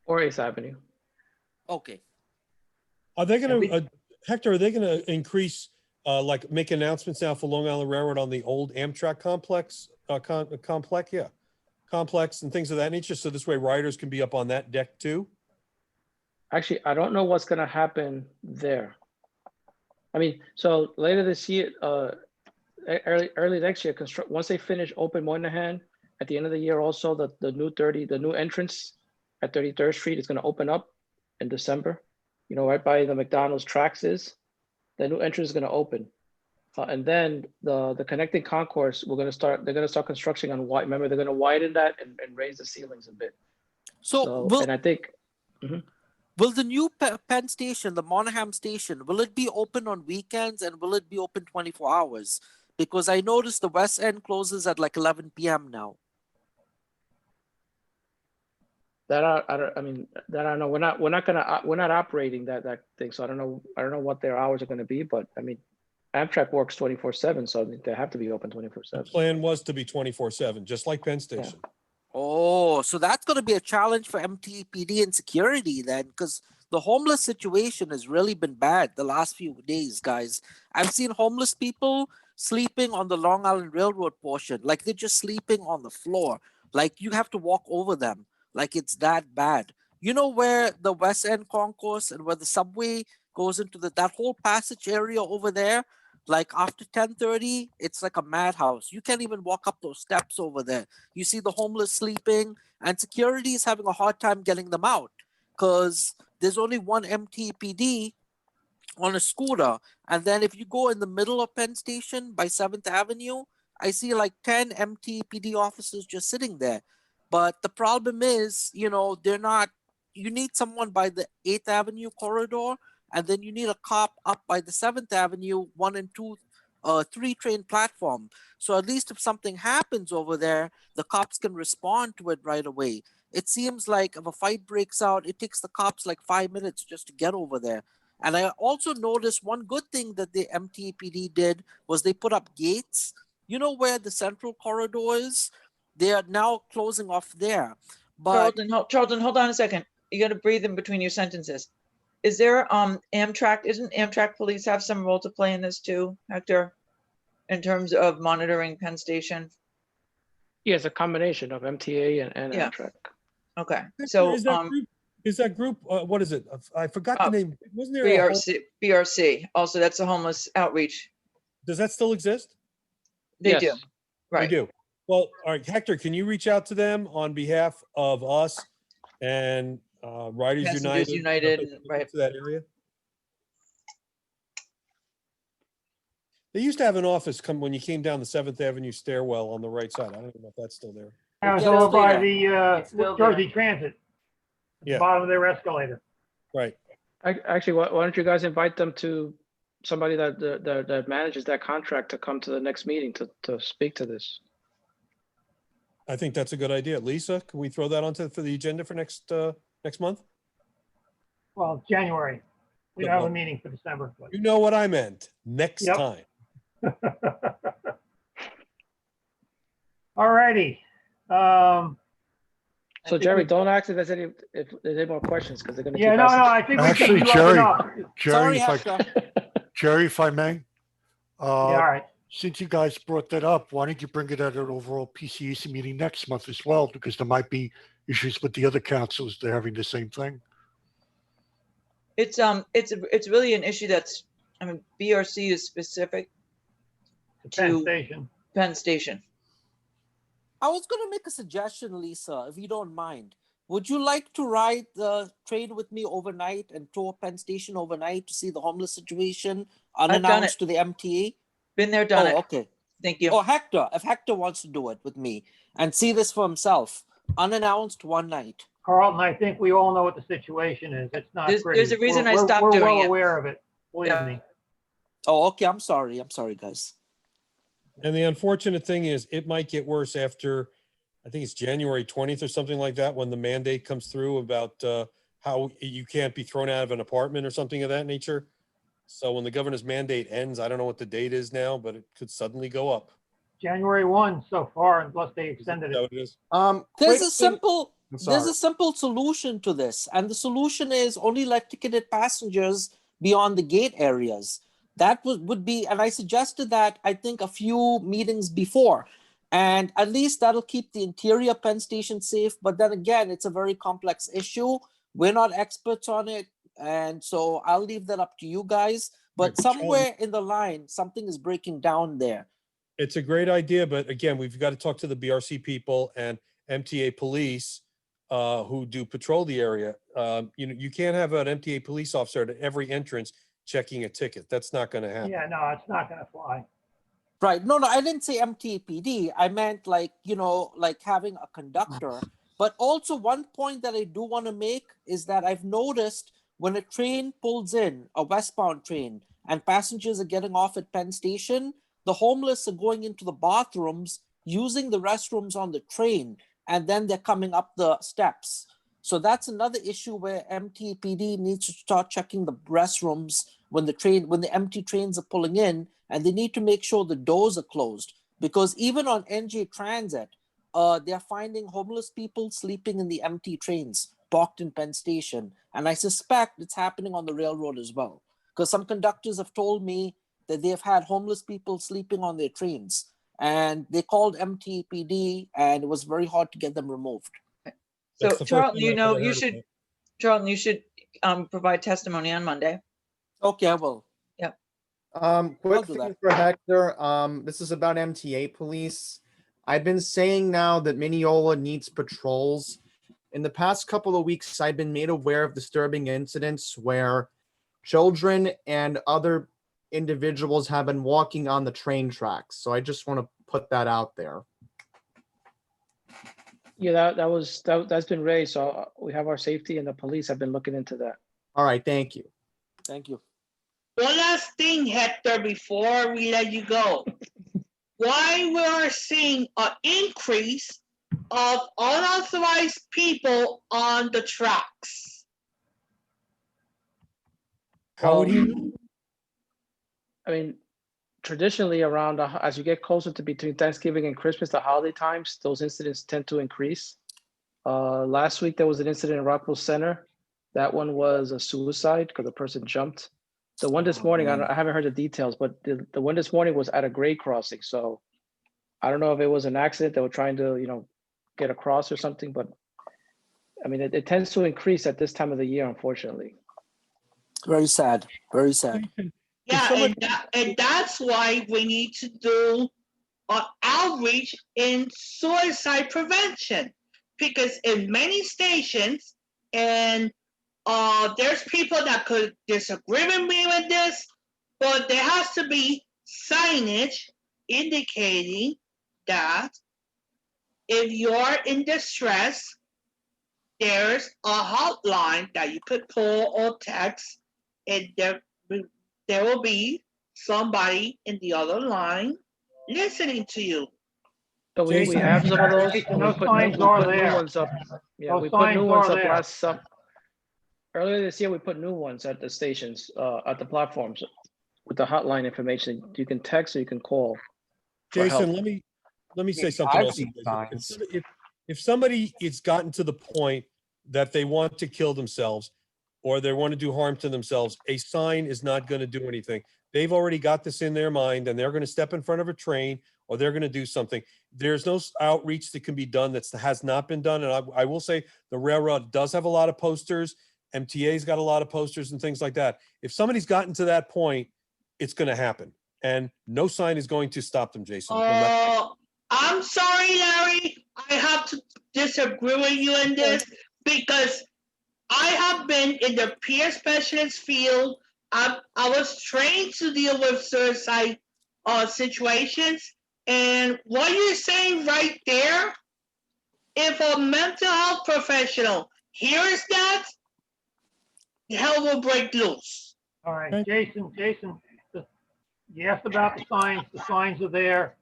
Or 8th Avenue. Okay. Are they going to, Hector, are they going to increase, like make announcements now for Long Island Railroad on the old Amtrak complex, complex and things of that nature? So this way riders can be up on that deck too? Actually, I don't know what's going to happen there. I mean, so later this year, early next year, once they finish open Moynihan, at the end of the year, also the new entrance at 33rd Street is going to open up in December. You know, right by the McDonald's tracks is, the new entrance is going to open. And then the connecting concourse, they're going to start construction on wide. Remember, they're going to widen that and raise the ceilings a bit. And I think, will the new Penn Station, the Monaghan Station, will it be open on weekends and will it be open 24 hours? Because I noticed the West End closes at like 11 p.m. now. I don't know. We're not operating that thing. So I don't know what their hours are going to be, but I mean, Amtrak works 24/7, so they have to be open 24/7. The plan was to be 24/7, just like Penn Station. Yeah. Oh, so that's going to be a challenge for MTPD and security then, because the homeless situation has really been bad the last few days, guys. I've seen homeless people sleeping on the Long Island Railroad portion, like they're just sleeping on the floor, like you have to walk over them, like it's that bad. You know where the West End concourse and where the subway goes into that whole passage area over there? Like after 10:30, it's like a madhouse. You can't even walk up those steps over there. You see the homeless sleeping, and security is having a hard time getting them out because there's only one MTPD on a scooter. And then if you go in the middle of Penn Station by 7th Avenue, I see like 10 MTPD officers just sitting there. But the problem is, you know, you need someone by the 8th Avenue corridor, and then you need a cop up by the 7th Avenue 1 and 2, 3 train platform. So at least if something happens over there, the cops can respond to it right away. It seems like if a fight breaks out, it takes the cops like 5 minutes just to get over there. And I also noticed one good thing that the MTPD did was they put up gates. You know where the central corridor is? They are now closing off there. But Charlton, hold on a second. You got to breathe in between your sentences. Is there Amtrak? Isn't Amtrak police have some role to play in this too, Hector, in terms of monitoring Penn Station? Yeah, it's a combination of MTA and Yeah. Amtrak. Okay, so Is that group? What is it? I forgot the name. Wasn't there BRC? Also, that's a homeless outreach. Does that still exist? They Yes. do. Right. They do. Well, all right, Hector, can you reach out to them on behalf of us and Riders Passengers United, right. to that area? They used to have an office when you came down the 7th Avenue stairwell on the right side. I don't know if that's still there. I was It's over still by there. the It's still Jersey Transit, at Yeah. the bottom of their escalator. Right. Actually, why don't you guys invite them to somebody that manages that contract to come to the next meeting to speak to this? I think that's a good idea. Lisa, can we throw that for the agenda for next month? Well, January. We don't have a meeting for December. but- You know what I meant. Next Yep. time. All righty. So Jerry, don't ask if there's any more questions, because they're gonna keep Yeah, no, asking. I think we Actually, can open Jerry, up. Sorry, Jerry, if I may, Yeah, all right. since you guys brought that up, why don't you bring it at an overall PCAC meeting next month as well? Because there might be issues with the other councils. They're having the same thing. It's really an issue that's, I mean, BRC is specific Penn to Station. Penn Station. I was going to make a suggestion, Lisa, if you don't mind. Would you like to ride the train with me overnight and tour Penn Station overnight to see the homeless situation done it. unannounced to the MTA? Been there, done it. Okay. Thank you. Oh, Hector, if Hector wants to do it with me and see this for himself, unannounced one night. Carlton, I think we all know what the situation is. It's not There's pretty. a reason I We're- stopped We're doing well it. aware of it, believe Yeah. me. Oh, okay. I'm sorry, guys. And the unfortunate thing is it might get worse after, I think it's January 20th or something like that, when the mandate comes through about how you can't be thrown out of an apartment or something of that nature. So when the governor's mandate ends, I don't know what the date is now, but it could suddenly go up. January 1 so far, unless they Is extended that it. what it is? There's quick a simple I'm there's sorry. a simple solution to this, and the solution is only let ticketed passengers be on the gate areas. That would be, and I suggested that I think a few meetings before, and at least that'll keep the interior Penn Station safe. But then again, it's a very complex issue. We're not experts on it, and so I'll leave that up to you guys. But Right, but somewhere in the line, something is breaking down there. It's a great idea, but again, we've got to talk to the BRC people and MTA police who do patrol the area. You can't have an MTA police officer at every entrance checking a ticket. That's not going to happen. Yeah, no, it's not gonna fly. Right. No, I didn't say MTAPD. I meant like having a conductor. But also one point that I do want to make is that I've noticed when a train pulls in, a westbound train, and passengers are getting off at Penn Station, the homeless are going into the bathrooms, using the restrooms on the train, and then they're coming up the steps. So that's another issue where MTPD needs to start checking the restrooms when the empty trains are pulling in, and they need to make sure the doors are closed. Because even on NJ Transit, they're finding homeless people sleeping in the empty trains parked in Penn Station. And I suspect it's happening on the railroad as well. Because some conductors have told me that they've had homeless people sleeping on their trains. And they called MTPD, and it was very hard to get them removed. So That's the first Charlton, time I've ever heard of it. Charlton, you should provide testimony on Monday. Okay, I will. Quick do thing that. for Hector. This is about MTA police. I've been saying now that Mineola needs patrols. In the past couple of weeks, I've been made aware of disturbing incidents where children and other individuals have been walking on the train tracks. So I just want to put that out there. Yeah, that's been raised. So we have our safety, and the police have been looking into that. All right, thank you. Thank you. One last thing, Hector, before we let you go. Why we are seeing an increase of unauthorized people on the tracks? How would you? I mean, traditionally around as you get closer to between Thanksgiving and Christmas, the holiday times, those incidents tend to increase. Last week there was an incident in Rockville Center. That one was a suicide because the person jumped. The one this morning, I haven't heard the details, but the one this morning was at a grade crossing. So I don't know if it was an accident. They were trying to, get across or something, but I mean, it tends to increase at this time of the year, unfortunately. Very sad. Very sad. Yeah, and that's why we need to do an outreach in suicide prevention, because in many stations, and there's people that could disagree with me with this, but there has to be signage indicating that if you're in distress, there's a hotline that you could call or text, and there will be somebody in the other line listening to you. So we Jason, have some of those. Jason, We those put signs new are ones there. up. Yeah, Those we put new signs ones are up there. last summer. earlier this year, we put new ones at the stations, at the platforms with the hotline information. You can text or you can call. for help. Jason, let me say something I've else. seen signs. If somebody it's gotten to the point that they want to kill themselves or they want to do harm to themselves, a sign is not going to do anything. They've already got this in their mind and they're going to step in front of a train or they're going to do something. There's no outreach that can be done that has not been done. And I will say the railroad does have a lot of posters. MTA's got a lot of posters and things like that. If somebody's gotten to that point, it's going to happen. And no sign is going to stop them, Jason. I'm sorry, Larry. I have to disagree with you in this because I have been in the peer specialist field. I was trained to deal with suicide situations. And what you're saying right there, if a mental health professional hears that, hell will break loose. All right, Jason, you asked about the signs. The signs are there.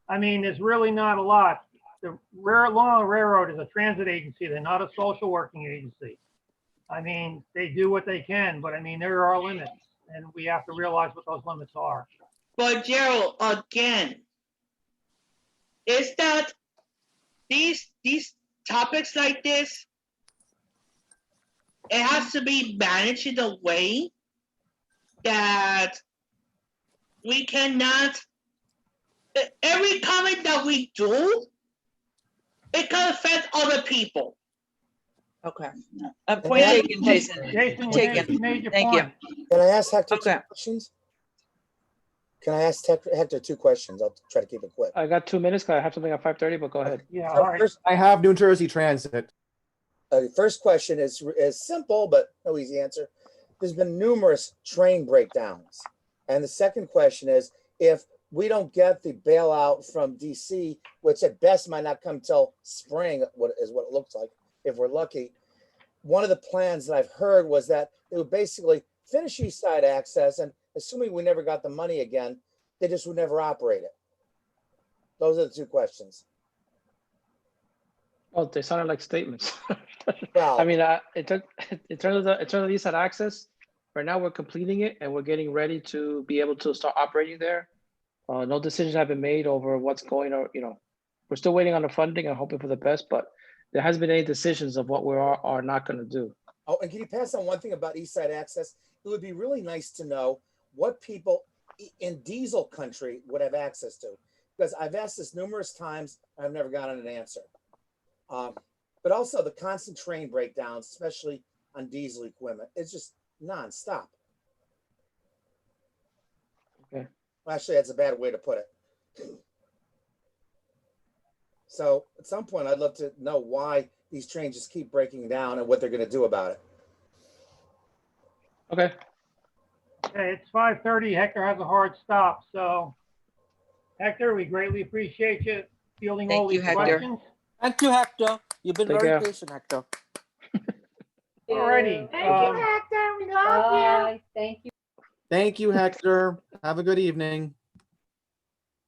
I mean, there's really not a lot. The Long Island Railroad is a transit agency. They're not a social working agency. I mean, they do what they can, but I mean, there are limits and we have to realize what those limits are. But Gerald, again, is that these topics like this, it has to be managed in a way that we cannot, every comment that we do, it can affect other people. Okay. Point taken, Jason. Jason, Taken. you made your Thank point. Can I ask Hector Okay. 2 questions? Can I ask Hector 2 questions? I'll try to keep it quick. I got 2 minutes because I have something at 5:30, but go ahead. Yeah, all right. First, I have New Jersey Transit. first question is simple, but no easy answer. There's been numerous train breakdowns. And the second question is, if we don't get the bailout from DC, which at best might not come till spring, what it looks like, if we're lucky, one of the plans that I've heard was that it would basically finish East Side Access, and assuming we never got the money again, they just would never operate it. Those are the 2 questions. Oh, they sounded like statements. Well, I mean, in terms of East Side Access, right now we're completing it and we're getting ready to be able to start operating there. No decisions have been made over what's going on. We're still waiting on the funding and hoping for the best, but there hasn't been any decisions of what we are not going to do. oh, and can you pass on one thing about East Side Access? It would be really nice to know what people in diesel country would have access to, because I've asked this numerous times. I've never gotten an answer. But also the constant train breakdowns, especially on diesel equipment, it's just nonstop. Okay. Well, actually, that's a bad way to put it. So at some point, I'd love to know why these trains just keep breaking down and what they're going to do about it. Okay. Okay, it's 5:30. Hector has a hard stop. So Hector, we greatly appreciate you fielding all Thank you, these Hector. questions. Thank you, Hector. You've been Take very care. patient, Hector. Alrighty. Thank you, Hector. We love you. Thank you. Thank you, Hector. Have a good evening.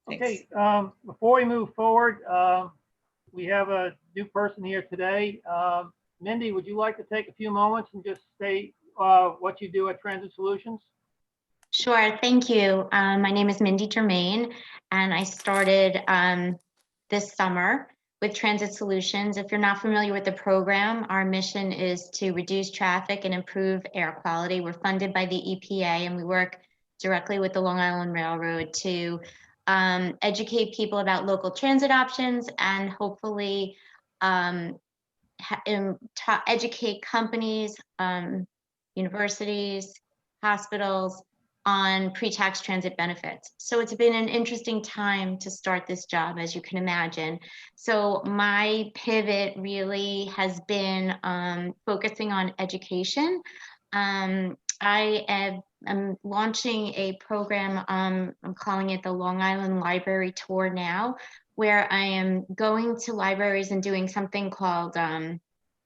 Thanks. Okay, before we move forward, we have a new person here today. Mindy, would you like to take a few moments and just say what you do at Transit Solutions? Sure, thank you. My name is Mindy Germain, and I started this summer with Transit Solutions. If you're not familiar with the program, our mission is to reduce traffic and improve air quality. We're funded by the EPA, and we work directly with the Long Island Railroad to educate people about local transit options and hopefully educate companies, universities, hospitals on pre-tax transit benefits. So it's been an interesting time to start this job, as you can imagine. So my pivot really has been focusing on education. I'm launching a program, I'm calling it the Long Island Library Tour now, where I am going to libraries and doing something called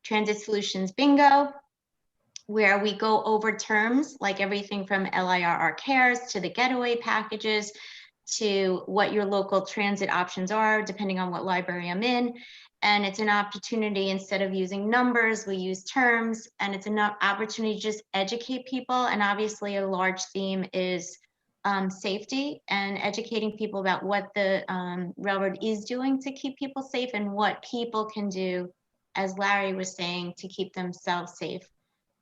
Transit Solutions Bingo, where we go over terms like everything from LIRR cares to the getaway packages to what your local transit options are, depending on what library I'm in. And it's an opportunity, instead of using numbers, we use terms, and it's an opportunity to just educate people. And obviously a large theme is safety, and educating people about what the railroad is doing to keep people safe and what people can do, as Larry was saying, to keep themselves safe.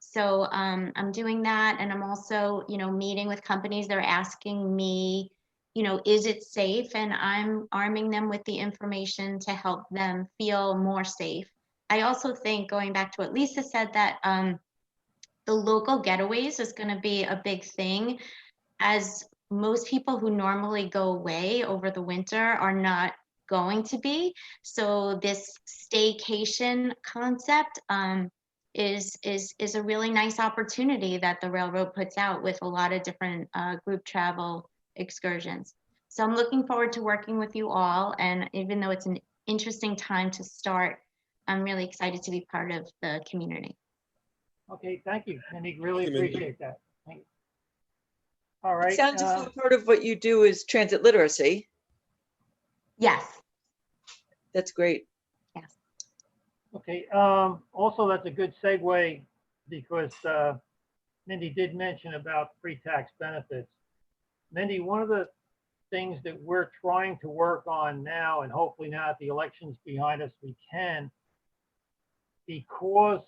So I'm doing that. And I'm also, meeting with companies that are asking me, is it safe? And I'm arming them with the information to help them feel more safe. I also think, going back to what Lisa said, that the local getaways is going to be a big thing, as most people who normally go away over the winter are not going to be. So this staycation concept is a really nice opportunity that the railroad puts out with a lot of different group travel excursions. So I'm looking forward to working with you all. And even though it's an interesting time to start, I'm really excited to be part of the community. Okay, thank you, Mindy. Really Thank you, Mindy. appreciate that. Thank you. All right. It sounds as though part of what you do is transit literacy. Yes. That's great. Yes. Okay. Also, that's a good segue, because Mindy did mention about pre-tax benefits. Mindy, one of the things that we're trying to work on now, and hopefully now that the election's behind us, we can, because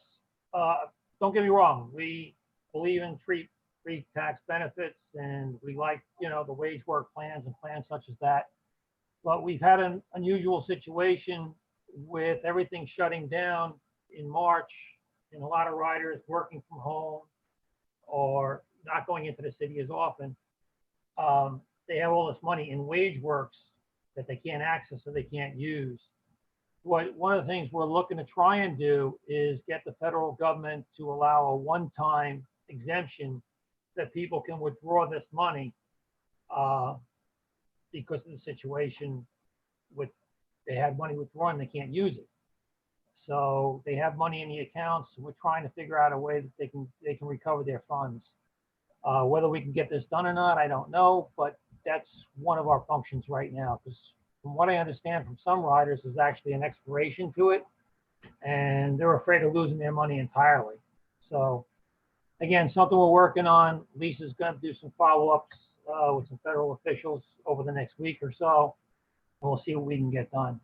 don't get me wrong, we believe in pre-tax benefits, and we like, the wage work plans and plans such as that. But we've had an unusual situation with everything shutting down in March, and a lot of riders working from home or not going into the city as often. They have all this money in wage works that they can't access, or they can't use. One of the things we're looking to try and do is get the federal government to allow a one-time exemption that people can withdraw this money because of the situation with, they had money withdrawn, they can't use it. So they have money in the accounts. We're trying to figure out a way that they can recover their funds. Whether we can get this done or not, I don't know, but that's one of our functions right now, because from what I understand from some riders, there's actually an expiration to it, and they're afraid of losing their money entirely. So again, something we're working on. Lisa's going to do some follow-ups with some federal officials over the next week or so, and we'll see what we can get done.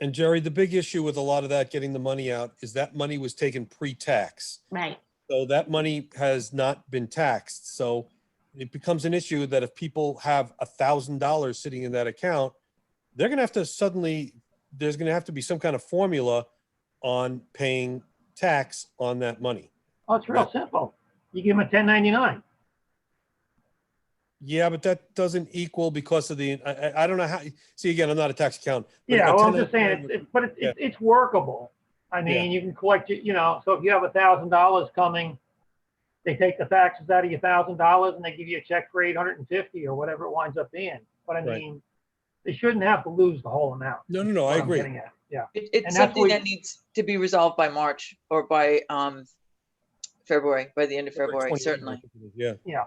And Jerry, the big issue with a lot of that, getting the money out, is that money was taken pre-tax. Right. So that money has not been taxed. So it becomes an issue that if people have $1,000 sitting in that account, they're going to have to suddenly, there's going to have to be some kind of formula on paying tax on that money. Oh, it's real simple. You give them a 1099. Yeah, but that doesn't equal because of the, I don't know how, see, again, I'm not a tax accountant. Yeah, well, I'm just saying, it's workable. I mean, you can collect, so if you have $1,000 coming, they take the taxes out of your $1,000 and they give you a check for $850 or whatever it winds up being. But I mean, they shouldn't have to lose the whole amount. No, I agree. Yeah. It's something that needs to be resolved by March or by February, by the end of February, certainly. Yeah. Yeah.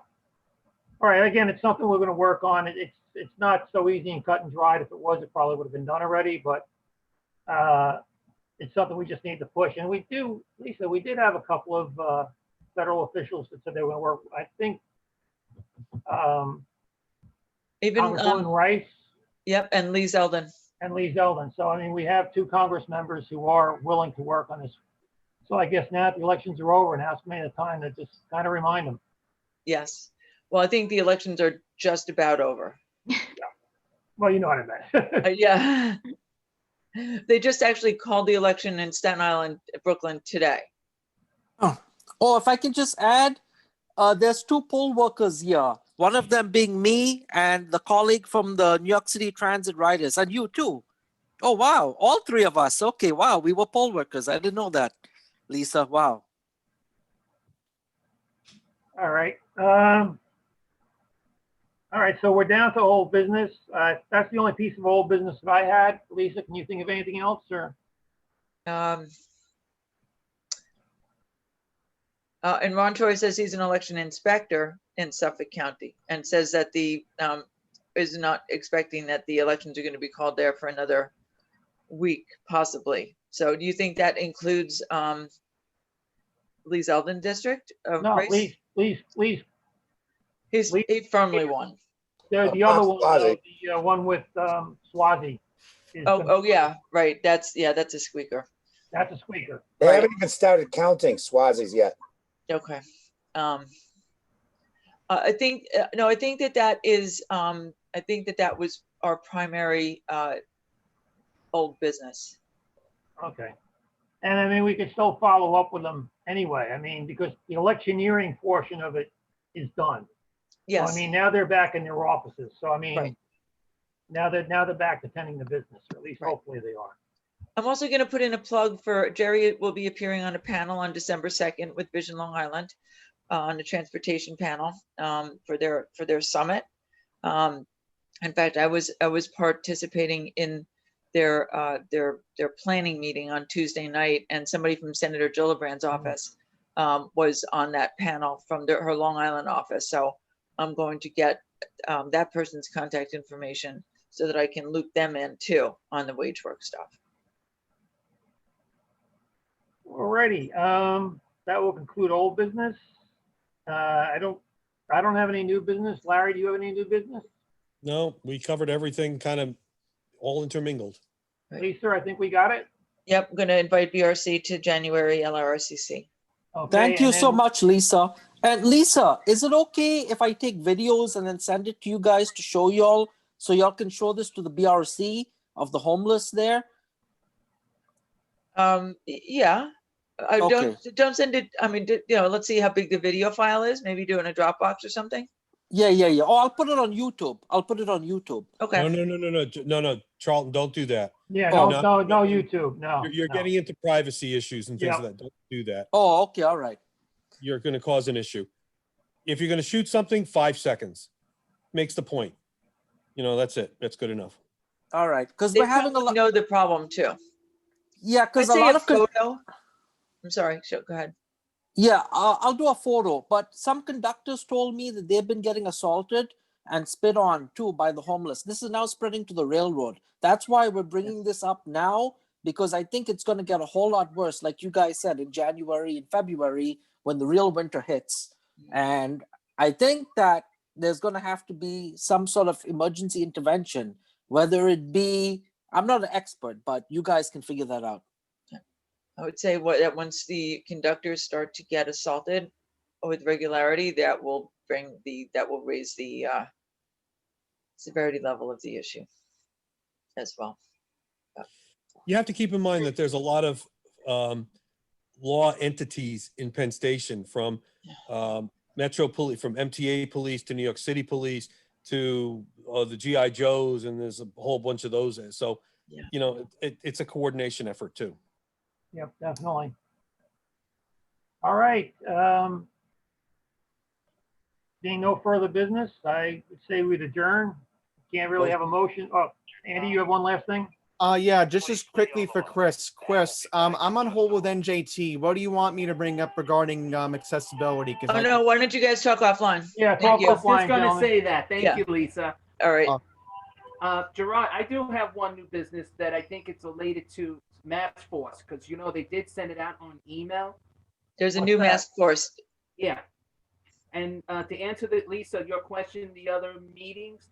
All right. Again, it's something we're going to work on. It's not so easy and cut and dried. If it was, it probably would have been done already. But it's something we just need to push. And we do, Lisa, we did have a couple of federal officials that said they were going to work. I think even Congresswoman Rice. Yep, and Lee Zeldin. And Lee Zeldin. So, I mean, we have 2 Congress members who are willing to work on this. So I guess now that the elections are over, now's the time to just kind of remind them. Yes. Well, I think the elections are just about over. Yeah. Well, you know what I meant. Yeah. They just actually called the election in Staten Island, Brooklyn today. Oh, if I can just add, there's 2 poll workers here. One of them being me and the colleague from the New York City Transit Riders, and you too. Oh, wow. All 3 of us. Okay, wow. We were poll workers. I didn't know that, Lisa. Wow. All right. All right. So we're down to old business. That's the only piece of old business that I had. Lisa, can you think of anything else, or? And Ron Troy says he's an election inspector in Suffolk County and says that the is not expecting that the elections are going to be called there for another week, possibly. So do you think that includes Lee Zeldin district? No, race? Lee's, He firmly won. the other one, Swazi. the one with Swazi. is Oh, gonna- oh yeah, right. That's a squeaker. That's a squeaker. They Right. haven't even started counting Swazis yet. Okay. I think no. I think that is. I think that was our primary old business. Okay. And I mean, we could still follow up with them anyway. I mean, because the electioneering portion of it is done. So, Yes. I mean, now they're back in their offices. So I mean, Right. now they're back to tending the business, or at least Right. hopefully they are. I'm also going to put in a plug for Jerry. Will be appearing on a panel on December 2nd with Vision Long Island on the transportation panel for their summit. In fact, I was participating in their planning meeting on Tuesday night, and somebody from Senator Gillibrand's office was on that panel from her Long Island office. So I'm going to get that person's contact information so that I can loop them in too on the wage work stuff. Alrighty, that will conclude old business. I don't have any new business. Larry, do you have any new business? No, we covered everything kind of all intermingled. Right. Lisa, I think we got it. Yep, I'm going to invite BRC to January LIRRCC. Okay, Thank you and so then- much, Lisa. And Lisa, is it okay if I take videos and then send it to you guys to show y'all, so y'all can show this to the BRC of the homeless there? Yeah. Okay. Don't send it. I mean, let's see how big the video file is. Maybe do it in a Dropbox or something. Yeah. Oh, I'll put it on YouTube. Okay. No, Charlton, don't do that. Yeah, Oh, no YouTube, no. You're no. getting into privacy issues and things Yeah. of that. Don't do that. Oh, okay, all right. You're going to cause an issue. If you're going to shoot something, 5 seconds makes the point. That's it. That's good enough. All right, because They we're having a probably lot. know the problem too. Yeah, I'd because a say lot a of photo. I'm sorry. Go ahead. Yeah, I'll do a photo. But some conductors told me that they've been getting assaulted and spit on too by the homeless. This is now spreading to the railroad. That's why we're bringing this up now, because I think it's going to get a whole lot worse, like you guys said, in January and February when the real winter hits. And I think that there's going to have to be some sort of emergency intervention, whether it be, I'm not an expert, but you guys can figure that out. I would say that once the conductors start to get assaulted with regularity, that will raise the severity level of the issue as well. You have to keep in mind that there's a lot of law entities in Penn Station, from Metro Police, from MTA Police to New York City Police to the GI Joes, and there's a whole bunch of those. So, Yeah. It's a coordination effort too. Yep, definitely. All right. Being no further business, I would say we'd adjourn. Can't really have a motion. Oh, Andy, you have one last thing? Yeah, just as quickly for Chris. Chris, I'm on hold with NJT. What do you want me to bring up regarding accessibility? 'Cause Oh no, why don't you guys talk offline? Yeah, Thank talk you. I was offline, just gonna gentlemen. say that. Thank Yeah. you, Lisa. All right. Gerard, I do have one new business that I think it's related to Mass Force, because they did send it out on email. There's a What's new that? mask force. Yeah. And to answer Lisa, your question, the other meetings,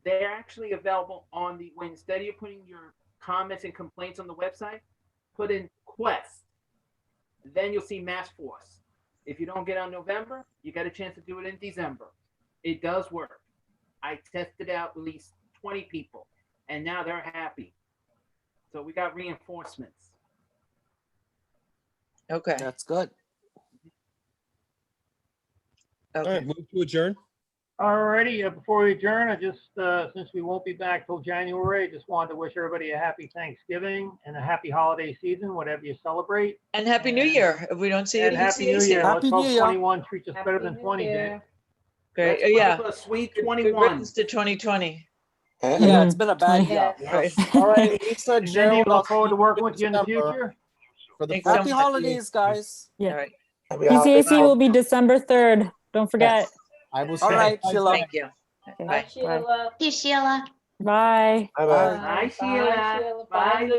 they're actually available on when instead of you putting your comments and complaints on the website, put in Quest. Then you'll see Mass Force. If you don't get on November, you got a chance to do it in December. It does work. I tested out at least 20 people, and now they're happy. So we got reinforcements. Okay. That's good. All Okay. right, move to adjourn. All righty, before we adjourn, I just, since we won't be back till January, I just wanted to wish everybody a happy Thanksgiving and a happy holiday season, whatever you celebrate. And Happy New Year. If we don't see you, And happy New Year. Happy Let's hope New Year. 21 treats us better Happy than New 20 did. Year. Great. Let's Yeah. put a sweet Good 21. riddance to 2020. Yeah, it's been a bad year. Yes. Right. All right, Lisa, And Gerald, Cindy, we I'll look forward to see working with you in the December future. for the Thanks so Happy much. holidays, guys. All right. Happy holidays. PCAC will be December 3rd. Don't forget. I will All see you right, guys Sheila. then. Thank you. Bye. Sheila. Thank you, Sheila. Bye. Bye-bye. Bye, Sheila. Bye,